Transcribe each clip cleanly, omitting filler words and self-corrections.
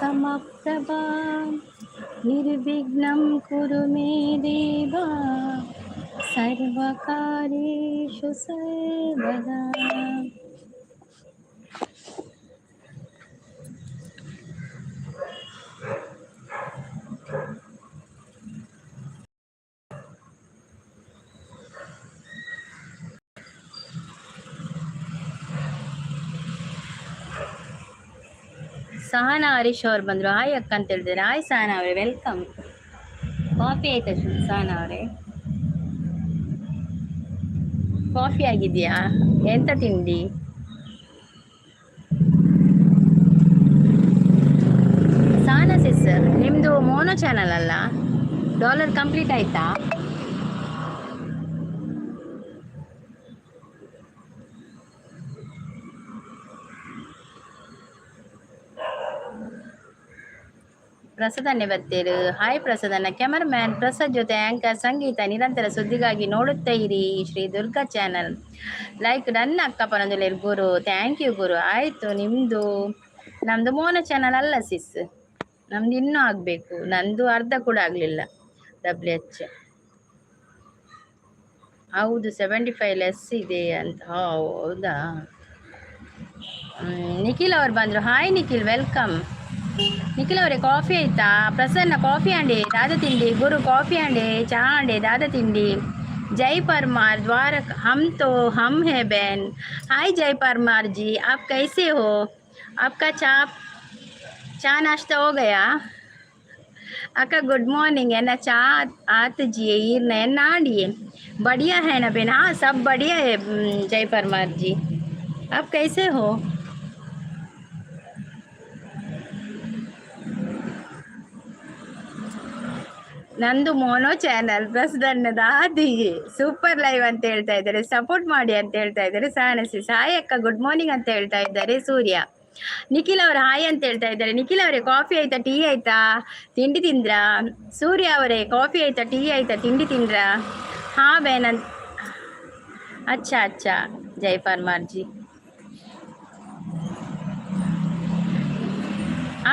समप्रभा निर्विघ्नं कुरु मे देवा सर्वकार्येषु सर्वदा. ಸಹನಾ ಹರೀಶ್ ಅವ್ರು ಬಂದರು. ಹಾಯ್ ಅಕ್ಕ ಅಂತ ಹೇಳಿದ್ದಾರೆ. ಹಾಯ್ ಸಹನಾ ಅವರೇ, ವೆಲ್ಕಮ್. ಕಾಫಿ ಆಯ್ತಾ ಸಹನಾ ಅವರೇ? ಕಾಫಿ ಆಗಿದೆಯಾ? ಎಂತ ತಿಂಡಿ? ಸಹನಾ ಸಿಸ್ಟರ್, ನಿಮ್ಮದು ಮೋನೋ ಚಾನಲ್ ಅಲ್ಲ? ಡಾಲರ್ ಕಂಪ್ಲೀಟ್ ಆಯ್ತಾ? ಪ್ರಸಾದನ್ನೇ ಬತ್ತೇರು. ಹಾಯ್ ಪ್ರಸಾದನ್ನ. ಕ್ಯಾಮರಾಮ್ಯಾನ್ ಪ್ರಸಾದ್ ಜೊತೆ ಆ್ಯಂಕರ್ ಸಂಗೀತ ನಿರಂತರ ಸುದ್ದಿಗಾಗಿ ನೋಡುತ್ತಾ ಇರಿ ಶ್ರೀ ದುರ್ಗಾ ಚಾನಲ್. ಲೈಕ್ ನನ್ನ ಅಕ್ಕ ಪನಂದುಲೇರು ಗುರು. ಥ್ಯಾಂಕ್ ಯು ಗುರು. ಆಯಿತು, ನಿಮ್ಮದು ನಮ್ಮದು ಮೋನೋ ಚಾನಲ್ ಅಲ್ಲ ಸಿಸ್, ನಮ್ದು ಇನ್ನೂ ಆಗಬೇಕು. ನಂದು ಅರ್ಧ ಕೂಡ ಆಗಲಿಲ್ಲ. WH ಹೌದು 75 ಲೆಸ್ ಇದೆ ಅಂತ. ಹೌದಾ? ನಿಖಿಲ್ ಅವ್ರು ಬಂದರು. Hi Nikhil, welcome. ನಿಖಿಲ್ ಅವರೇ, ಕಾಫಿ ಆಯ್ತಾ? ಪ್ರಸನ್ನ ಕಾಫಿ ಆಂಡೆ ದಾದ ತಿಂಡಿ. ಗುರು ಕಾಫಿ ಆಂಡೆ ಚಾ आंडे दादा तिंडी. जय परमार द्वारक हम तो हम है बहन. हाय जय परमार जी, आप कैसे हो? आपका चा नाश्ता हो गया? अक्का गुड मॉर्निंग है ना? चा आत जी है नाडिए बढ़िया है ना बहन? हाँ सब बढ़िया है जय परमार जी, आप कैसे हो? ನಂದು ಮೋನೋ ಚಾನಲ್ ಪ್ರಸದನ್ನದ ಆದಿಗೆ ಸೂಪರ್ ಲೈವ್ ಅಂತ ಹೇಳ್ತಾ ಇದ್ದಾರೆ. ಸಪೋರ್ಟ್ ಮಾಡಿ ಅಂತ ಹೇಳ್ತಾ ಇದ್ದಾರೆ. ಸಹನಸಿ ಹಾಯ್ ಅಕ್ಕ ಗುಡ್ ಮಾರ್ನಿಂಗ್ ಅಂತ ಹೇಳ್ತಾ ಇದ್ದಾರೆ. ಸೂರ್ಯ ನಿಖಿಲ್ ಅವರು ಹಾಯ್ ಅಂತ ಹೇಳ್ತಾ ಇದ್ದಾರೆ. ನಿಖಿಲ್ ಅವರೇ, ಕಾಫಿ ಆಯ್ತಾ? ಟೀ ಆಯ್ತಾ? ತಿಂಡಿ ತಿಂದ್ರಾ? ಸೂರ್ಯ ಅವರೇ, ಕಾಫಿ ಆಯ್ತಾ? ಟೀ ಆಯ್ತಾ? ತಿಂಡಿ ತಿಂದ್ರಾ? ಹಾ ಬೇನ್ ಅಂತ. अच्छा अच्छा जय परमार जी,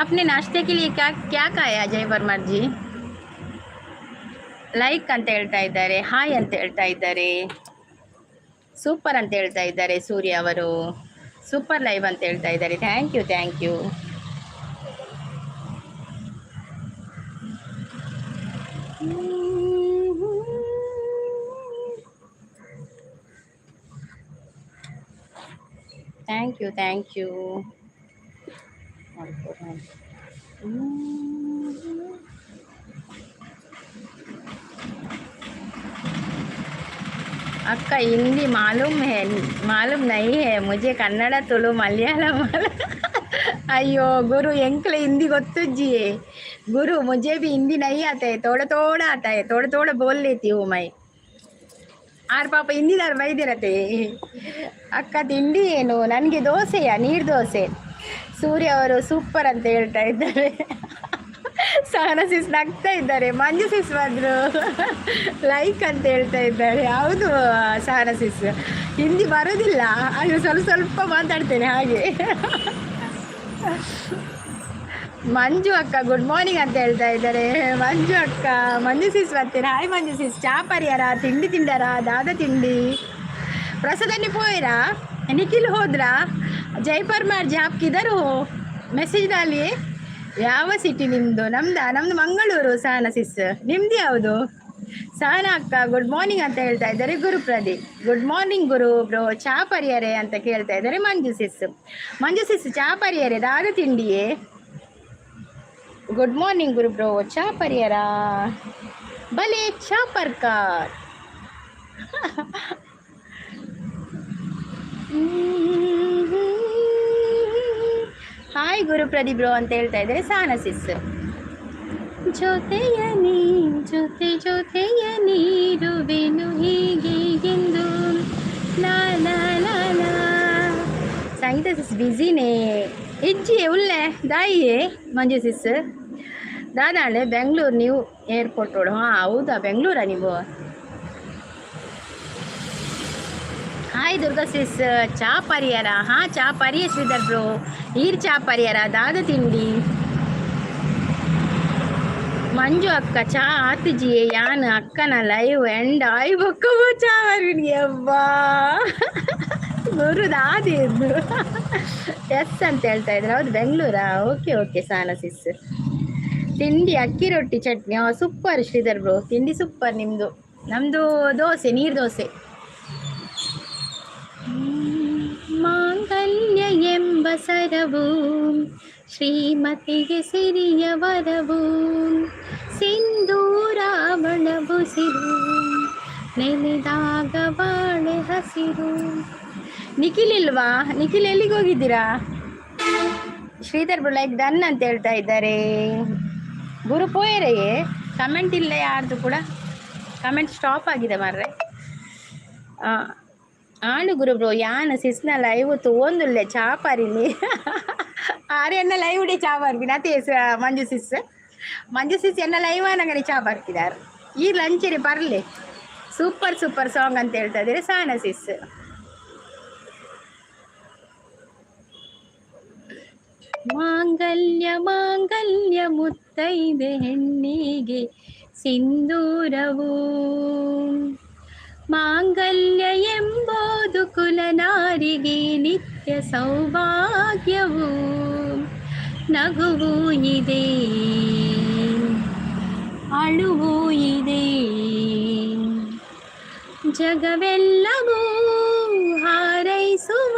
आपने नाश्ते के लिए क्या क्या खाया जय परमार जी? ಲೈಕ್ ಅಂತ ಹೇಳ್ತಾ ಇದ್ದಾರೆ, ಹಾಯ್ ಅಂತ ಹೇಳ್ತಾ ಇದ್ದಾರೆ, ಸೂಪರ್ ಅಂತ ಹೇಳ್ತಾ ಇದ್ದಾರೆ. ಸೂರ್ಯ ಅವರು ಸೂಪರ್ ಲೈವ್ ಅಂತ ಹೇಳ್ತಾ ಇದ್ದಾರೆ. Thank you thank you. Thank you thank you. अक्का हिंदी मालूम नहीं है मुझे, कन्नड़ तुलु मलयालम अयो गुरु ಎಂಕ್ಲೆ हिंदी ಗೊತ್ತುಜ್ಜಿಯೇ गुरु, मुझे भी हिंदी नहीं आता है, थोड़ा थोड़ा आता है, थोड़ा थोड़ा बोल लेती हूँ मैं. ಆರು ಪಾಪ ಹಿಂದಿದಾರು ಬೈದಿರತ್ತೆ. ಅಕ್ಕ ತಿಂಡಿ ಏನು? ನನಗೆ ದೋಸೆಯಾ? ನೀರು ದೋಸೆ. ಸೂರ್ಯ ಅವರು ಸೂಪರ್ ಅಂತ ಹೇಳ್ತಾ ಇದ್ದಾರೆ. ಸಹನ ಸಿಸ್ ನಗ್ತಾ ಇದ್ದಾರೆ. ಮಂಜು ಸಿಸ್ ಬಂದರು ಲೈಕ್ ಅಂತ ಹೇಳ್ತಾ ಇದ್ದಾರೆ. ಹೌದು ಸಹನ ಸಿಸ್, ಹಿಂದಿ ಬರೋದಿಲ್ಲ, ಅದು ಸ್ವಲ್ಪ ಸ್ವಲ್ಪ ಮಾತಾಡ್ತೇನೆ ಹಾಗೆ. ಮಂಜು ಅಕ್ಕ ಗುಡ್ ಮಾರ್ನಿಂಗ್ ಅಂತ ಹೇಳ್ತಾ ಇದ್ದಾರೆ. ಮಂಜು ಅಕ್ಕ, ಮಂಜು ಸಿಸ್ ಬರ್ತೇನೆ. ಹಾಯ್ ಮಂಜು ಸಿಸ್. ಚಾ ಪರಿಯಾರ? ತಿಂಡಿ ತಿಂದಾರಾ? ದಾದ ತಿಂಡಿ. ಪ್ರಸಾದನ್ನೇ ಪೋಯಿರಾ? ನಿಖಿಲ್ ಹೋದ್ರಾ? ಜೈ ಪರ್ಮಾರ್ ಜಿ ಆಪ್ ಕಿಧರ್ ಹೋ? ಮೆಸೇಜ್ ಡಾಲಿಯೇ. ಯಾವ ಸಿಟಿ ನಿಮ್ಮದು? ನಮ್ಮದು ಮಂಗಳೂರು. ಸಹನ ಸಿಸ್, ನಿಮ್ದು ಯಾವುದು? ಸಹನ ಅಕ್ಕ ಗುಡ್ ಮಾರ್ನಿಂಗ್ ಅಂತ ಹೇಳ್ತಾ ಇದ್ದಾರೆ. ಗುರು ಪ್ರದೀಪ್ ಗುಡ್ ಮಾರ್ನಿಂಗ್ ಗುರು ಬ್ರೋ. ಚಾ ಪರಿಯರೆ ಅಂತ ಕೇಳ್ತಾ ಇದ್ದಾರೆ. ಮಂಜು ಸಿಸ್ ಚಾ ಪರಿಯರೆ ದಾದ ತಿಂಡಿಯೇ? ಗುಡ್ ಮಾರ್ನಿಂಗ್ ಗುರು ಬ್ರೋ. ಚಾ ಪರಿಯರ ಭಲೆ ಚಾ ಪರ್ಕಾರ್. ಹಾಯ್ ಗುರು ಪ್ರದೀಪ್ ಬ್ರೋ ಅಂತ ಹೇಳ್ತಾ ಇದ್ದಾರೆ. ಸಹನ ಸಿಸ್ ಜೊತೆಯ ಜೊತೆಯ ನೀರುವೆನು ಹೀಗೆ ಎಂದು ಲಾ ಲಾ ಲಾ ಲಾ. ಸಂಗೀತ ಸಿಸ್ ಬಿಸಿನೇ ಇಜ್ಜಿ ಉಳ್ಳೆ ದಾಯಿಯೇ. ಮಂಜು ಸಿಸ್ ದಾದಾಳೆ ಬೆಂಗಳೂರು ನೀವು ಏರ್ಪೋರ್ಟ್ ರೋಡ್. ಹಾಂ ಹೌದಾ, ಬೆಂಗಳೂರಾ ನೀವು? ಹಾಯ್ ದುರ್ಗಾ ಸಿಸ್. ಚಾ ಪರಿಯಾರ? ಹಾಂ ಚಾ ಪರಿಯ ಶ್ರೀಧರ್ ಬ್ರೋ. ಈರ್ ಚಾ ಪರಿಯಾರ ದಾದ ತಿಂಡಿ. ಮಂಜು ಅಕ್ಕ ಚಾ ಆತಿಜಿಯೇ ಯಾನ್ ಅಕ್ಕನ ಲೈವ್ ಎಂಡ್ ಆಯ್ ಬೊಕ್ಕವೋ ಚಾ ಬರ್ಬಿಡಿ ಅಬ್ಬಾ ಗುರುದಾದಿ ಇದ್ದು ಎಸ್ ಅಂತ ಹೇಳ್ತಾ ಇದ್ರು. ಹೌದು ಬೆಂಗಳೂರಾ? ಓಕೆ ಓಕೆ ಸಾನ ಸಿಸ್. ತಿಂಡಿ ಅಕ್ಕಿ ರೊಟ್ಟಿ ಚಟ್ನಿ ಸೂಪರ್ ಶ್ರೀಧರ್ ಬ್ರೋ, ತಿಂಡಿ ಸೂಪರ್ ನಿಮ್ಮದು. ನಮ್ಮದು ದೋಸೆ, ನೀರು ದೋಸೆ. ಮಾಂಗಲ್ಯ ಎಂಬ ಸರವು ಶ್ರೀಮತಿಗೆ ಸಿರಿಯ ವರವು, ಸಿಂಧೂರ ಬಣಬುಸಿರು ನೆನೆದಾಗ ಬಾಳೆ ಹಸಿರು. ನಿಖಿಲ್ ಇಲ್ವಾ? ನಿಖಿಲ್ ಎಲ್ಲಿಗೆ ಹೋಗಿದ್ದೀರಾ? ಶ್ರೀಧರ್ ಬ್ರೋ ಲೈಕ್ ಡನ್ ಅಂತ ಹೇಳ್ತಾ ಇದ್ದಾರೆ. ಗುರು ಪೋಯರೆಯೇ ಕಮೆಂಟ್ ಇಲ್ಲ ಯಾರ್ದು ಕೂಡ, ಕಮೆಂಟ್ ಸ್ಟಾಪ್ ಆಗಿದೆ ಮಾರ್ರೆ. ಆಣು ಗುರು ಬ್ರೋ ಯಾನ್ ಸಿಸ್ನ ಲೈವ್ ತೋಂದುಲ್ಲೆ ಚಾಪಾರಿಲಿ ಆರ್ಯನ್ನ ಲೈವ್ ಡೆ ಚಾಪಾರ್ಕಿನ ಅದೇ ಮಂಜು ಸಿಸ್ ಎನ್ನ ಲೈವ್ ಅನ್ನಗಡೆ ಚಾಪಾರ್ಕಿದಾರೆ. ಈ ಲಂಚರಿ ಬರಲಿ ಸೂಪರ್ ಸೂಪರ್ ಸಾಂಗ್ ಅಂತ ಹೇಳ್ತಾ ಇದ್ದಾರೆ ಸಾನ ಸಿಸ್. ಮಾಂಗಲ್ಯ ಮಾಂಗಲ್ಯ ಮುತ್ತೈದೆ ಹೆಣ್ಣಿಗೆ ಸಿಂಧೂರವು, ಮಾಂಗಲ್ಯ ಎಂಬುದು ಕುಲನಾರಿಗೆ ನಿತ್ಯ ಸೌಭಾಗ್ಯವು, ನಗುವು ಇದೆ ಅಳುವು ಇದೆ ಜಗವೆಲ್ಲವೂ ಹಾರೈಸುವ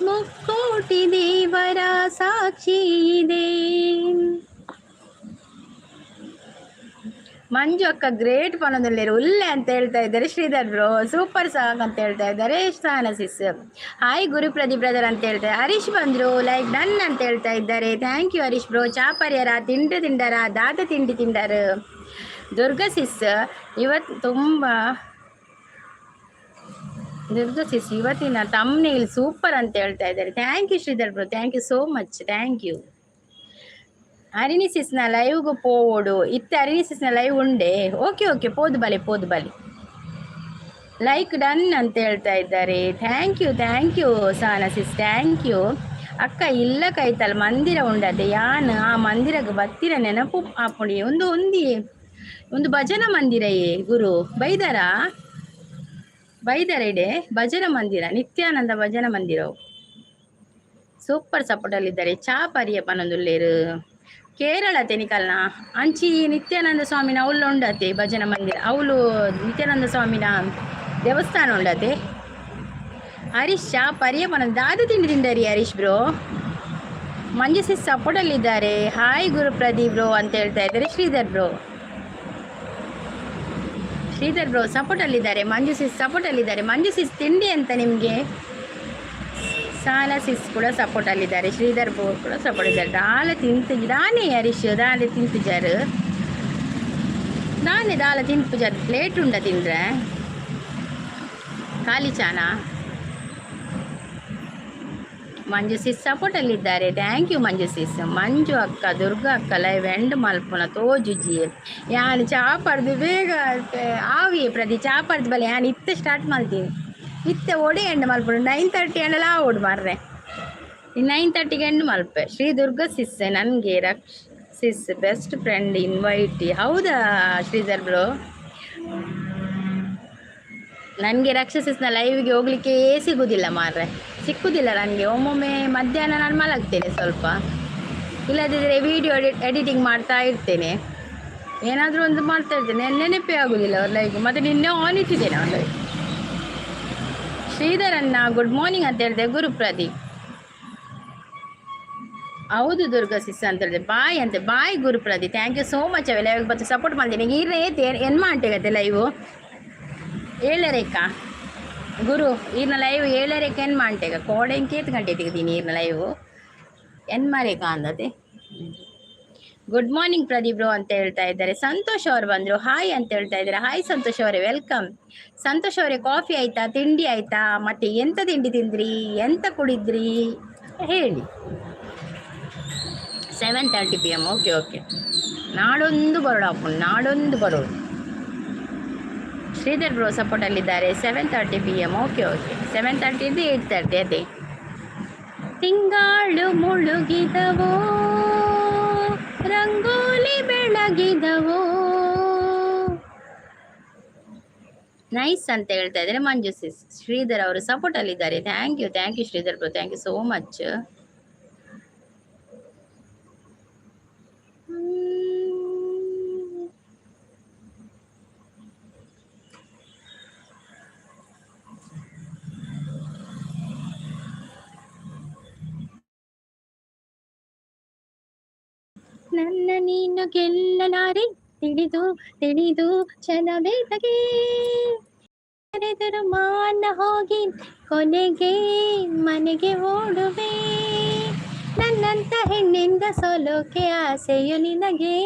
ಮುಕ್ಕೋಟಿ ದೇವರ ಸಾಕ್ಷಿ ಇದೆ. ಮಂಜು ಅಕ್ಕ ಗ್ರೇಟ್ ಪಣದಲ್ಲಿರು ಉಲ್ಲೆ ಅಂತ ಹೇಳ್ತಾ ಇದ್ದಾರೆ ಶ್ರೀಧರ್ ಬ್ರೋ. ಸೂಪರ್ ಸಾಂಗ್ ಅಂತ ಹೇಳ್ತಾ ಇದ್ದಾರೆ ಸಾನ ಸಿಸ್. ಹಾಯ್ ಗುರುಪ್ರದೀಪ್ ಬ್ರದರ್ ಅಂತ ಹೇಳ್ತಾರೆ. ಹರೀಶ್ ಬಂದರು ಲೈಕ್ ಡನ್ ಅಂತ ಹೇಳ್ತಾ ಇದ್ದಾರೆ. Thank you Harish bro. ಚಾಪರ್ಯರ ತಿಂಡಿ ತಿಂಡರ ದಾದ ತಿಂಡಿ ತಿಂಡರು. ದುರ್ಗಾ ಸಿಸ್ ಇವತ್ತು ತುಂಬ ಇವತ್ತಿನ ತಮ್ನೇಲ್ ಸೂಪರ್ ಅಂತ ಹೇಳ್ತಾ ಇದ್ದಾರೆ. Thank you Sridhar bro, thank you so much, thank you. ಅರಿನಿಸಿಸ್ನ ಲೈವ್ಗೂ ಪೋಡು ಇತ್ತೆ ಅರಿನಿಸಿಸ್ನ ಲೈವ್ ಉಂಡೆ. ಓಕೆ ಓಕೆ ಪೋದು ಬಲೆ ಲೈಕ್ ಡನ್ ಅಂತ ಹೇಳ್ತಾ ಇದ್ದಾರೆ. ಥ್ಯಾಂಕ್ ಯು ಸಾನ ಸಿಸ್, ಥ್ಯಾಂಕ್ ಯು. ಅಕ್ಕ ಇಲ್ಲ ಕೈತಲ್ ಮಂದಿರ ಉಂಡದೆ ಯಾನ್ ಆ ಮಂದಿರಕ್ಕೆ ಬತ್ತಿರ ನೆನಪು ಆಪುಂಡಿ ಒಂದು ಭಜನ ಮಂದಿರಯೇ ಗುರು ಬೈದರೆಡೆ ಭಜನ ಮಂದಿರ ನಿತ್ಯಾನಂದ ಭಜನ ಮಂದಿರವು ಸೂಪರ್ ಸಪೋರ್ಟಲ್ಲಿದ್ದಾರೆ. ಚಾಪರಿಯ ಪನೊಂದುಲ್ಲೇರು ಕೇರಳ ತೆನಿಕಲ್ನ ಅಂಚಿ ನಿತ್ಯಾನಂದ ಸ್ವಾಮಿನ ಅವಳು ಉಂಡತೆ ಭಜನ ಮಂದಿರ, ಅವಳು ನಿತ್ಯಾನಂದ ಸ್ವಾಮಿನ ದೇವಸ್ಥಾನ ಉಂಡತೆ. ಹರೀಶ್ ಚಾಪರಿಯ ಪನ ದಾದ ತಿಂಡಿ ತಿಂದರಿ ಹರೀಶ್ ಬ್ರೋ. ಮಂಜು ಸಿಸ್ ಸಪೋರ್ಟಲ್ಲಿದ್ದಾರೆ. ಹಾಯ್ ಗುರು ಪ್ರದೀಪ್ ಬ್ರೋ ಅಂತ ಹೇಳ್ತಾ ಇದ್ದಾರೆ ಶ್ರೀಧರ್ ಬ್ರೋ ಸಪೋರ್ಟಲ್ಲಿದ್ದಾರೆ. ಮಂಜು ಸಿಸ್ ಸಪೋರ್ಟಲ್ಲಿದ್ದಾರೆ. ಮಂಜು ಸಿಸ್ ತಿಂಡಿ ಅಂತ ನಿಮಗೆ. ಸಾಲ ಸಿಸ್ ಕೂಡ ಸಪೋರ್ಟಲ್ಲಿದ್ದಾರೆ. ಶ್ರೀಧರ್ ಬ್ರೋ ಕೂಡ ಸಪೋರ್ಟ್ ಇದ್ದಾರೆ. ದಾನೆ ಹರೀಶ್ ದಾಲೆ ತಿಂತಿದ್ದಾರೆ. ದಾಲೆ ತಿಂತಿದ್ದಾರೆ. ಪ್ಲೇಟ್ ಉಂಡ ತಿಂದ್ರೆ ಖಾಲಿ ಚಾನ. ಮಂಜು ಸಿಸ್ ಸಪೋರ್ಟಲ್ಲಿದ್ದಾರೆ. ಥ್ಯಾಂಕ್ ಯು ಮಂಜು ಸಿಸ್. ಮಂಜು ಅಕ್ಕ ದುರ್ಗಾ ಅಕ್ಕ ಲೈವ್ ಎಂಡ್ ಮಲ್ಪುನ ತೋಜುಜಿ ಯಾನ್ ಚಾಪರ್ದು ಬೇಗ ಆವಿಯೇ ಪ್ರತಿ ಚಾಪರ್ದು ಬಲೆ ಯಾನ್ ಇತ್ತೆ ಸ್ಟಾರ್ಟ್ ಮಾಡ್ತೀನಿ. ಇತ್ತೆ ಒಡೆ ಎಂಡ್ ಮಲ್ಪುಣ 9:30 ಎಂಡಲ್ಲ ಓಡ್ ಮಾರ್ರೆ. 9:30ಗೆ ಎಂಡ್ ಮಲ್ಪೆ. ಶ್ರೀ ದುರ್ಗಾ ಸಿಸ್ ನನಗೆ ಸಿಸ್ ಬೆಸ್ಟ್ ಫ್ರೆಂಡ್ ಇನ್ವೈಟ್. ಹೌದಾ ಶ್ರೀಧರ್ ಬ್ರೋ? ನನಗೆ ರಕ್ಷಸಿಸ್ನ ಲೈವ್ಗೆ ಹೋಗ್ಲಿಕ್ಕೆ ಸಿಗೋದಿಲ್ಲ ಮಾರ್ರೆ, ಸಿಕ್ಕುದಿಲ್ಲ ನನಗೆ. ಒಮ್ಮೊಮ್ಮೆ ಮಧ್ಯಾಹ್ನ ನಾನು ಮಲಗ್ತೇನೆ ಸ್ವಲ್ಪ, ಇಲ್ಲದಿದ್ದರೆ ವಿಡಿಯೋ ಎಡಿಟಿಂಗ್ ಮಾಡ್ತಾ ಇರ್ತೇನೆ, ಏನಾದರೂ ಒಂದು ಮಾಡ್ತಾ ಇರ್ತೇನೆ. ನೆನಪೇ ಆಗೋದಿಲ್ಲ ಅವ್ರ ಲೈವ್. ಮತ್ತು ನಿನ್ನೆ ಆನ್ ಇಟ್ಟಿದ್ದೇನೆ ಅವ್ರ ಲೈವ್. ಶ್ರೀಧರನ್ನ ಗುಡ್ ಮಾರ್ನಿಂಗ್ ಅಂತ ಹೇಳಿದೆ ಗುರುಪ್ರದೀಪ್. ಹೌದು ದುರ್ಗಾ ಸಿಸ್ ಅಂತ ಹೇಳಿದೆ. ಬಾಯ್ ಅಂತೆ. ಬಾಯ್ ಗುರುಪ್ರದೀಪ್, ಥ್ಯಾಂಕ್ ಯು ಸೋ ಮಚ್. ಅವೆಲ್ಲ ಲೈವ್ ಬಂದು ಸಪೋರ್ಟ್ ಮಾಡ್ತೀನಿ. ಈಗ ಇರೇ ಏನು ಮಾಡ್ತೇಗತ್ತೆ ಲೈವು 7:30 ಗುರು ಈರ್ನ ಲೈವ್ 7:30 ಏನು ಮಾಡ್ತೇಗ ಕೋಡೆ 8 ಗಂಟೆ ತೆಗ್ದೀನಿ ಈರ್ನ ಲೈವು ಏನು ಮಾರೇಕ ಅಂದತೆ. ಗುಡ್ ಮಾರ್ನಿಂಗ್ ಪ್ರದೀಪ್ ಬ್ರೋ ಅಂತ ಹೇಳ್ತಾ ಇದ್ದಾರೆ. ಸಂತೋಷ್ ಅವರು ಬಂದರು. ಹಾಯ್ ಅಂತ ಹೇಳ್ತಾ ಇದ್ದಾರೆ. ಹಾಯ್ ಸಂತೋಷ್ ಅವರೇ, ವೆಲ್ಕಮ್. ಸಂತೋಷ್ ಅವರೇ ಕಾಫಿ ಆಯಿತಾ, ತಿಂಡಿ ಆಯಿತಾ? ಮತ್ತು ಎಂಥ ತಿಂಡಿ ತಿಂದ್ರಿ, ಎಂಥ ಕುಡಿದ್ರಿ ಹೇಳಿ. 7:30 PM. ಓಕೆ ನಾಡೊಂದು ಬರೋಡು. ಶ್ರೀಧರ್ ಬ್ರೋ ಸಪೋರ್ಟಲ್ಲಿದ್ದಾರೆ. 7:30 PM. ಓಕೆ 7:30 ಇಂದ 8:30 ಅದೇ. ತಿಂಗಾಳು ಮುಳುಗಿದವೋ ರಂಗೋಲಿ ಬೆಳಗಿದವೋ. ನೈಸ್ ಅಂತ ಹೇಳ್ತಾ ಇದ್ದಾರೆ ಮಂಜು ಸಿಸ್. ಶ್ರೀಧರ್ ಅವರು ಸಪೋರ್ಟ್ ಅಲ್ಲಿ ಇದ್ದಾರೆ. Thank you Sridhar bro, thank you so much. ನನ್ನ ನೀನು ಗೆಲ್ಲಲಾರೆ ತಿಳಿದು ತಿಳಿದು ಛಲಬೇತಗೆ ಕರೆದರು ಮಾನ ಹೋಗಿ ಕೊನೆಗೆ ಮನೆಗೆ ಓಡುವೆ. ನನ್ನಂತ ಹೆಣ್ಣಿಂದ ಸೋಲೋಕೆ ಆಸೆಯು ನಿನಗೆ.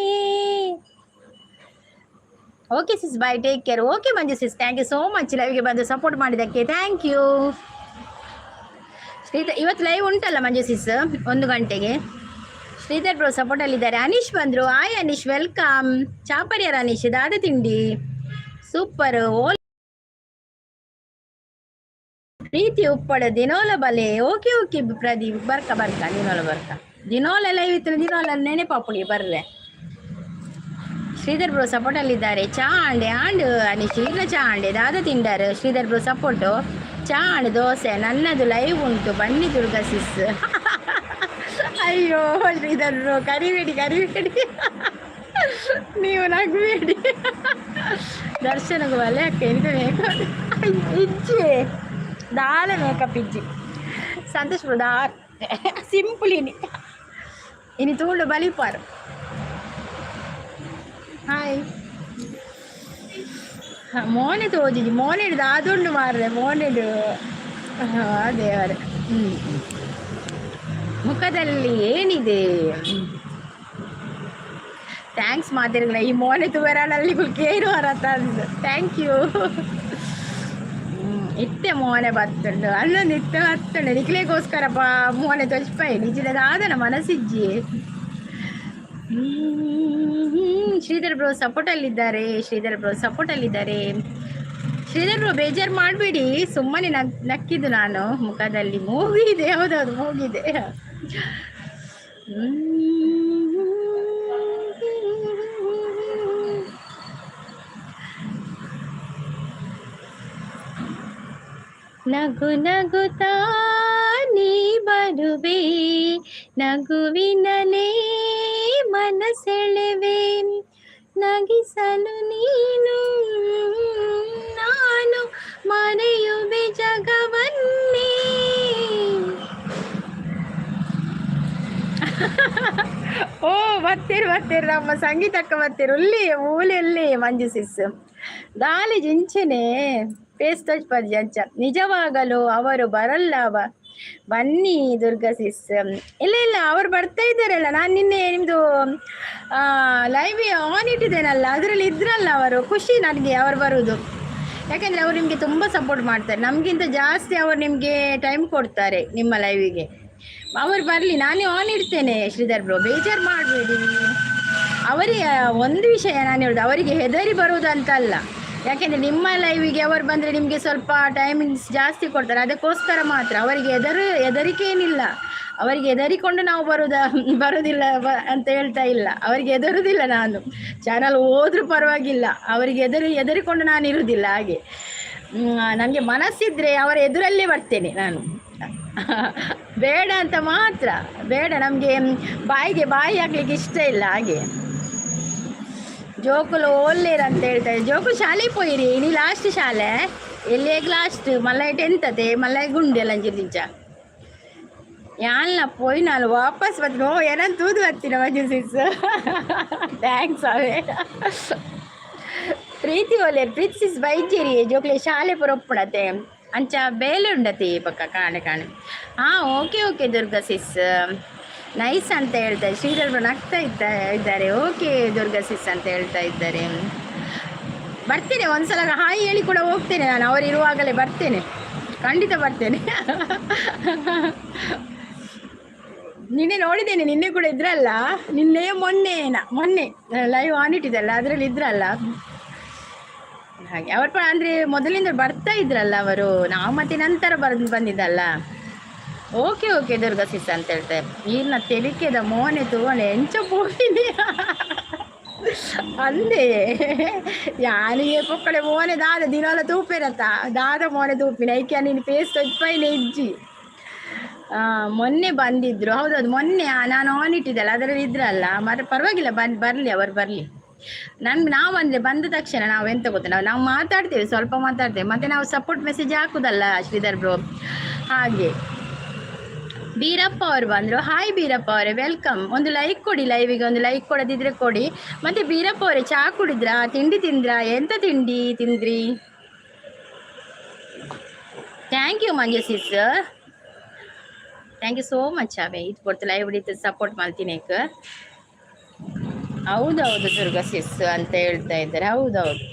Okay sis, bye, take care. Okay Manju sis, thank you so much ಲೈವ್ಗೆ ಬಂದು ಸಪೋರ್ಟ್ ಮಾಡಿದ್ದಕ್ಕೆ. Thank you. ಶ್ರೀಧರ್ ಇವತ್ತು ಲೈವ್ ಉಂಟಲ್ಲ ಮಂಜು ಸಿಸ್ 1 ಗಂಟೆಗೆ. ಶ್ರೀಧರ್ ಬ್ರೋ ಸಪೋರ್ಟ್ ಅಲ್ಲಿದ್ದಾರೆ. ಅನೀಶ್ ಬಂದ್ರು. Hi Anish, welcome. ಚಾಪರಿಯರ್ ಅನೀಶ್, ದಾದ ತಿಂಡಿ ಸೂಪರ್. ಪ್ರೀತಿ ಉಪ್ಪಳ ದಿನೋಲ ಬಲೆ. ಓಕೆ ಓಕೆ ಪ್ರದೀಪ್, ಬರ್ಕ ದಿನೋಲ ಬರ್ಕ. ದಿನೋಲ ಲೈವ್ ಇತ್ತು, ದಿನೋಲ ನೆನೆ ಪಾಪುಡಿ ಬರ್ರೆ. ಶ್ರೀಧರ್ ಬ್ರೋ ಸಪೋರ್ಟ್ ಅಲ್ಲಿದ್ದಾರೆ. ಚಾ ಅಂಡೆ ಅನೀಶ್, ಇಲ್ಲ ಚಾ ಅಂಡೆ ದಾದ ತಿಂಡಾರು. Sridhar bro support. ಚಾ ಅಂಡ್ ದೋಸೆ ನನ್ನದು ಲೈವ್ ಉಂಟು, ಬನ್ನಿ ದುರ್ಗಾ ಸಿಸ್. ಅಯ್ಯೋ ಶ್ರೀಧರ್ ಬ್ರೋ, ಕರಿಬೇಡಿ ನೀವು ನಗಬೇಡಿ. ದರ್ಶನಗೂ ಒಲೆ ಅಕ್ಕ ಇದು ಮೇಕಪ್ ಇಜ್ಜಿ ದಾಲ ಮೇಕಪ್ ಇಜ್ಜಿ. ಸಂತೋಷ್ ಬ್ರೋ ದಾರ್ ಸಿಂಪಲ್ ಇನಿ ತೂಂಡು ಬಲಿಪಾರು. ಹಾಯ್ ಮೋನೆ ತೋಜಿಜಿ ಮೋನೆ ಹಿಡಿದು ಆದುಂಡು ಮಾರ್ರೆ ಮೋನೆ ದೇವರೇ. ಮುಖದಲ್ಲಿ ಏನಿದೆ. ಥ್ಯಾಂಕ್ಸ್ ಮಾತಿರಲ್ಲ ಈ ಮೋನೆ ತುವರಲ್ಲಿ ಕೇರು ಹರತ. Thank you. ಇತ್ತೆ ಮೋನೆ ಬತ್ತುಂಡು ಅಲ್ಲೊಂದು ಇತ್ತೆ ಹತ್ತುಂಡು ನಿಕ್ಲೆಗೋಸ್ಕರ ಮೋನೆ ತೊಚ್ಪಾಯಿ ನಿಜದಾದನ ಮನಸ್ಸಿಜ್ಜಿ. ಶ್ರೀಧರ್ ಬ್ರೋ ಸಪೋರ್ಟ್ ಅಲ್ಲಿದ್ದಾರೆ. ಶ್ರೀಧರ್ ಬ್ರೋ ಬೇಜಾರು ಮಾಡಬೇಡಿ, ಸುಮ್ಮನೆ ನಕ್ಕಿದ್ದು ನಾನು. ಮುಖದಲ್ಲಿ ಮೂಗಿದೆ, ಯಾವುದಾದ್ರು ಮೂಗಿದೆ. ನಗು ನಗುತ್ತಾ ನೀ ಬರುವೆ, ನಗುವಿನಲೇ ಮನಸೆಳೆವೆ, ನಗಿಸಲು ನೀನು ನಾನು ಮರೆಯುವೆ ಜಗವನ್ನೇ. ಓ ಬತ್ತೇರು ನಮ್ಮ ಸಂಗೀತಕ್ಕ ಬತ್ತೇರು ಉಲ್ಲಿ ಊಲೆಲ್ಲಿ ಮಂಜು ಸಿಸ್ ದಾಲಿ ಜಿಂಚನೆ ಪೇಸ್ತೋಜ್ ಪದ್ಯ ಅಂಚ. ನಿಜವಾಗಲು ಅವರು ಬರಲ್ಲವ, ಬನ್ನಿ ದುರ್ಗಾ ಸಿಸ್. ಇಲ್ಲ ಅವರು ಬರ್ತಾ ಇದ್ದಾರಲ್ಲ. ನಾನು ನಿನ್ನೆ ನಿಮ್ಮದು ಲೈವ್ ಆನ್ ಇಟ್ಟಿದ್ದೇನಲ್ಲ, ಅದರಲ್ಲಿ ಇದ್ರಲ್ಲ ಅವರು. ಖುಷಿ ನನಗೆ ಅವರು ಬರೋದು, ಯಾಕೆಂದರೆ ಅವರು ನಿಮಗೆ ತುಂಬ ಸಪೋರ್ಟ್ ಮಾಡ್ತಾರೆ. ನಮಗಿಂತ ಜಾಸ್ತಿ ಅವರು ನಿಮಗೆ ಟೈಮ್ ಕೊಡ್ತಾರೆ ನಿಮ್ಮ ಲೈವಿಗೆ. ಅವರು ಬರಲಿ, ನಾನೇ ಆನ್ ಇಡ್ತೇನೆ. ಶ್ರೀಧರ್ ಬ್ರೋ ಬೇಜಾರು ಮಾಡಬೇಡಿ. ಅವರಿಗೆ ಒಂದು ವಿಷಯ ನಾನು ಹೇಳೋದು, ಅವರಿಗೆ ಹೆದರಿ ಬರುವುದಂತಲ್ಲ. ಯಾಕೆಂದರೆ ನಿಮ್ಮ ಲೈವಿಗೆ ಅವರು ಬಂದರೆ ನಿಮಗೆ ಸ್ವಲ್ಪ ಟೈಮಿಂಗ್ಸ್ ಜಾಸ್ತಿ ಕೊಡ್ತಾರೆ, ಅದಕ್ಕೋಸ್ಕರ ಮಾತ್ರ. ಅವರಿಗೆ ಹೆದರಿಕೆ ಏನಿಲ್ಲ. ಅವರಿಗೆ ಹೆದರಿಕೊಂಡು ನಾವು ಬರೋದಿಲ್ಲ ಅಂತ ಹೇಳ್ತಾ ಇಲ್ಲ. ಅವರಿಗೆ ಹೆದರುವುದಿಲ್ಲ. ನಾನು ಚಾನಲ್ ಹೋದ್ರೂ ಪರವಾಗಿಲ್ಲ, ಅವರಿಗೆ ಹೆದರಿಕೊಂಡು ನಾನು ಇರುವುದಿಲ್ಲ. ಹಾಗೆ ನನಗೆ ಮನಸ್ಸಿದ್ರೆ ಅವರ ಎದುರಲ್ಲೇ ಬರ್ತೇನೆ ನಾನು. ಬೇಡ ಅಂತ ಮಾತ್ರ ಬೇಡ, ನಮಗೆ ಬಾಯಿ ಹಾಕ್ಲಿಕ್ಕೆ ಇಷ್ಟ ಇಲ್ಲ. ಹಾಗೆ ಜೋಕುಲು ಒಳ್ಳೆಯರು ಅಂತ ಹೇಳ್ತಾರೆ. ಜೋಕು ಶಾಲೆ ಪೋಯಿರಿ ನೀ ಲಾಸ್ಟ್ ಶಾಲೆ ಎಲ್ಲಿಗೆ ಲಾಸ್ಟ್ ಮಲ್ಲೈ 10th ಮಲ್ಲೈ ಗುಂಡು ಎಲ್ಲ ಅಂಜಿರ್ದಿಂಚ ಯಾನ್ಲ ಪೋಯಿ ನಾನು ವಾಪಸ್ ಬರ್ತೀನಿ. ಓ ಏನಂತ ತೂದು ಬರ್ತೀನಿ ಮಂಜು ಸಿಸ್. ಥ್ಯಾಂಕ್ಸ್ ಅವೇ ಪ್ರೀತಿ ಒಳ್ಳೆಯರು. ಪ್ರೀತಿ ಸಿಸ್ ಬೈಜೇರಿ ಜೋಕ್ಲೆ ಶಾಲೆ ಪುರಪ್ಪಣತೆ ಅಂಚ ಬೇಲೆ ಉಂಡತಿ ಪಕ್ಕ ಕಾಣೆ. ಹಾಂ ಓಕೆ ದುರ್ಗಾ ಸಿಸ್ ನೈಸ್ ಅಂತ ಹೇಳ್ತಾರೆ. ಶ್ರೀಧರ್ ನಗ್ತಾ ಇದ್ದಾರೆ. ಓಕೆ ದುರ್ಗಾ ಸಿಸ್ ಅಂತ ಹೇಳ್ತಾ ಇದ್ದಾರೆ. ಬರ್ತೇನೆ ಒಂದ್ಸಲ ಹಾಯ್ ಹೇಳಿ ಕೂಡ ಹೋಗ್ತೇನೆ ನಾನು. ಅವರಿರುವಾಗಲೇ ಬರ್ತೇನೆ, ಖಂಡಿತ ಬರ್ತೇನೆ. ನಿನ್ನೆ ನೋಡಿದ್ದೇನೆ, ನಿನ್ನೆ ಕೂಡ ಇದ್ರಲ್ಲ. ಮೊನ್ನೆ ಲೈವ್ ಆನ್ ಇಟ್ಟಿದ್ದಲ್ಲ, ಅದರಲ್ಲಿ ಇದ್ರಲ್ಲ. ಹಾಗೆ ಅವರು ಅಂದರೆ ಮೊದಲಿಂದ ಬರ್ತಾ ಇದ್ರಲ್ಲ ಅವರು. ನಾವು ಮತ್ತೆ ನಂತರ ಬಂದಿದ್ದಲ್ಲ. ಓಕೆ ಓಕೆ ದುರ್ಗಾ ಸಿಸ್ ಅಂತ ಹೇಳ್ತಾರೆ. ಈನ ತೆಲಿಕೆದ ಮೋನೆ ತೂವನೆ ಎಂಚ ಪೋಯಿನಿ ಅಂದೆ ಯಾನಿಗೆ ಪೊಕ್ಕಡೆ ಮೋನೆ ದಾದ ದಿನಾಲ ತೂಪಿರತ್ತ ದಾದ ಮೋನೆ ತೂಪಿನ ಐಕ್ಯ ನೀನು ಪೇಸ್ಟ್ ಇಪ್ಪೈನೆ ಇಜ್ಜಿ. ಮೊನ್ನೆ ಬಂದಿದ್ರು, ಹೌದೌದು ಮೊನ್ನೆ ನಾನು ಆನ್ ಇಟ್ಟಿದ್ದಲ್ಲ ಅದರಲ್ಲಿ ಇದ್ರಲ್ಲ, ಮತ್ತೆ ಪರವಾಗಿಲ್ಲ ಬರಲಿ ಅವರು ಬರಲಿ. ನಾವು ಅಂದರೆ ಬಂದ ತಕ್ಷಣ ನಾವು ಎಂತ ಗೊತ್ತ, ನಾವು ಮಾತಾಡ್ತೇವೆ, ಸ್ವಲ್ಪ ಮಾತಾಡ್ತೇವೆ, ಮತ್ತು ನಾವು ಸಪೋರ್ಟ್ ಮೆಸೇಜ್ ಹಾಕುದಲ್ಲ ಶ್ರೀಧರ್ ಬ್ರೋ. ಹಾಗೆ ಬೀರಪ್ಪ ಅವರು ಬಂದರು. ಹಾಯ್ ಬೀರಪ್ಪ ಅವರೇ, ವೆಲ್ಕಮ್. ಒಂದು ಲೈಕ್ ಕೊಡಿ, ಲೈವಿಗೆ ಒಂದು ಲೈಕ್ ಕೊಡದಿದ್ರೆ ಕೊಡಿ. ಮತ್ತು ಬೀರಪ್ಪ ಅವರೇ, ಚಹಾ ಕುಡಿದ್ರಾ, ತಿಂಡಿ ತಿಂದ್ರಾ, ಎಂತ ತಿಂಡಿ ತಿಂದ್ರಿ? Thank you Manju sis, thank you so much. ಅವೇ ಇದು ಕೊಡ್ತು ಲೈವ್ ಹಿಡಿತು ಸಪೋರ್ಟ್ ಮಾಡ್ತೀನಿ. ಹೌದೌದು ದುರ್ಗಾ ಸಿಸ್ ಅಂತ ಹೇಳ್ತಾ ಇದ್ದಾರೆ. ಹೌದೌದು,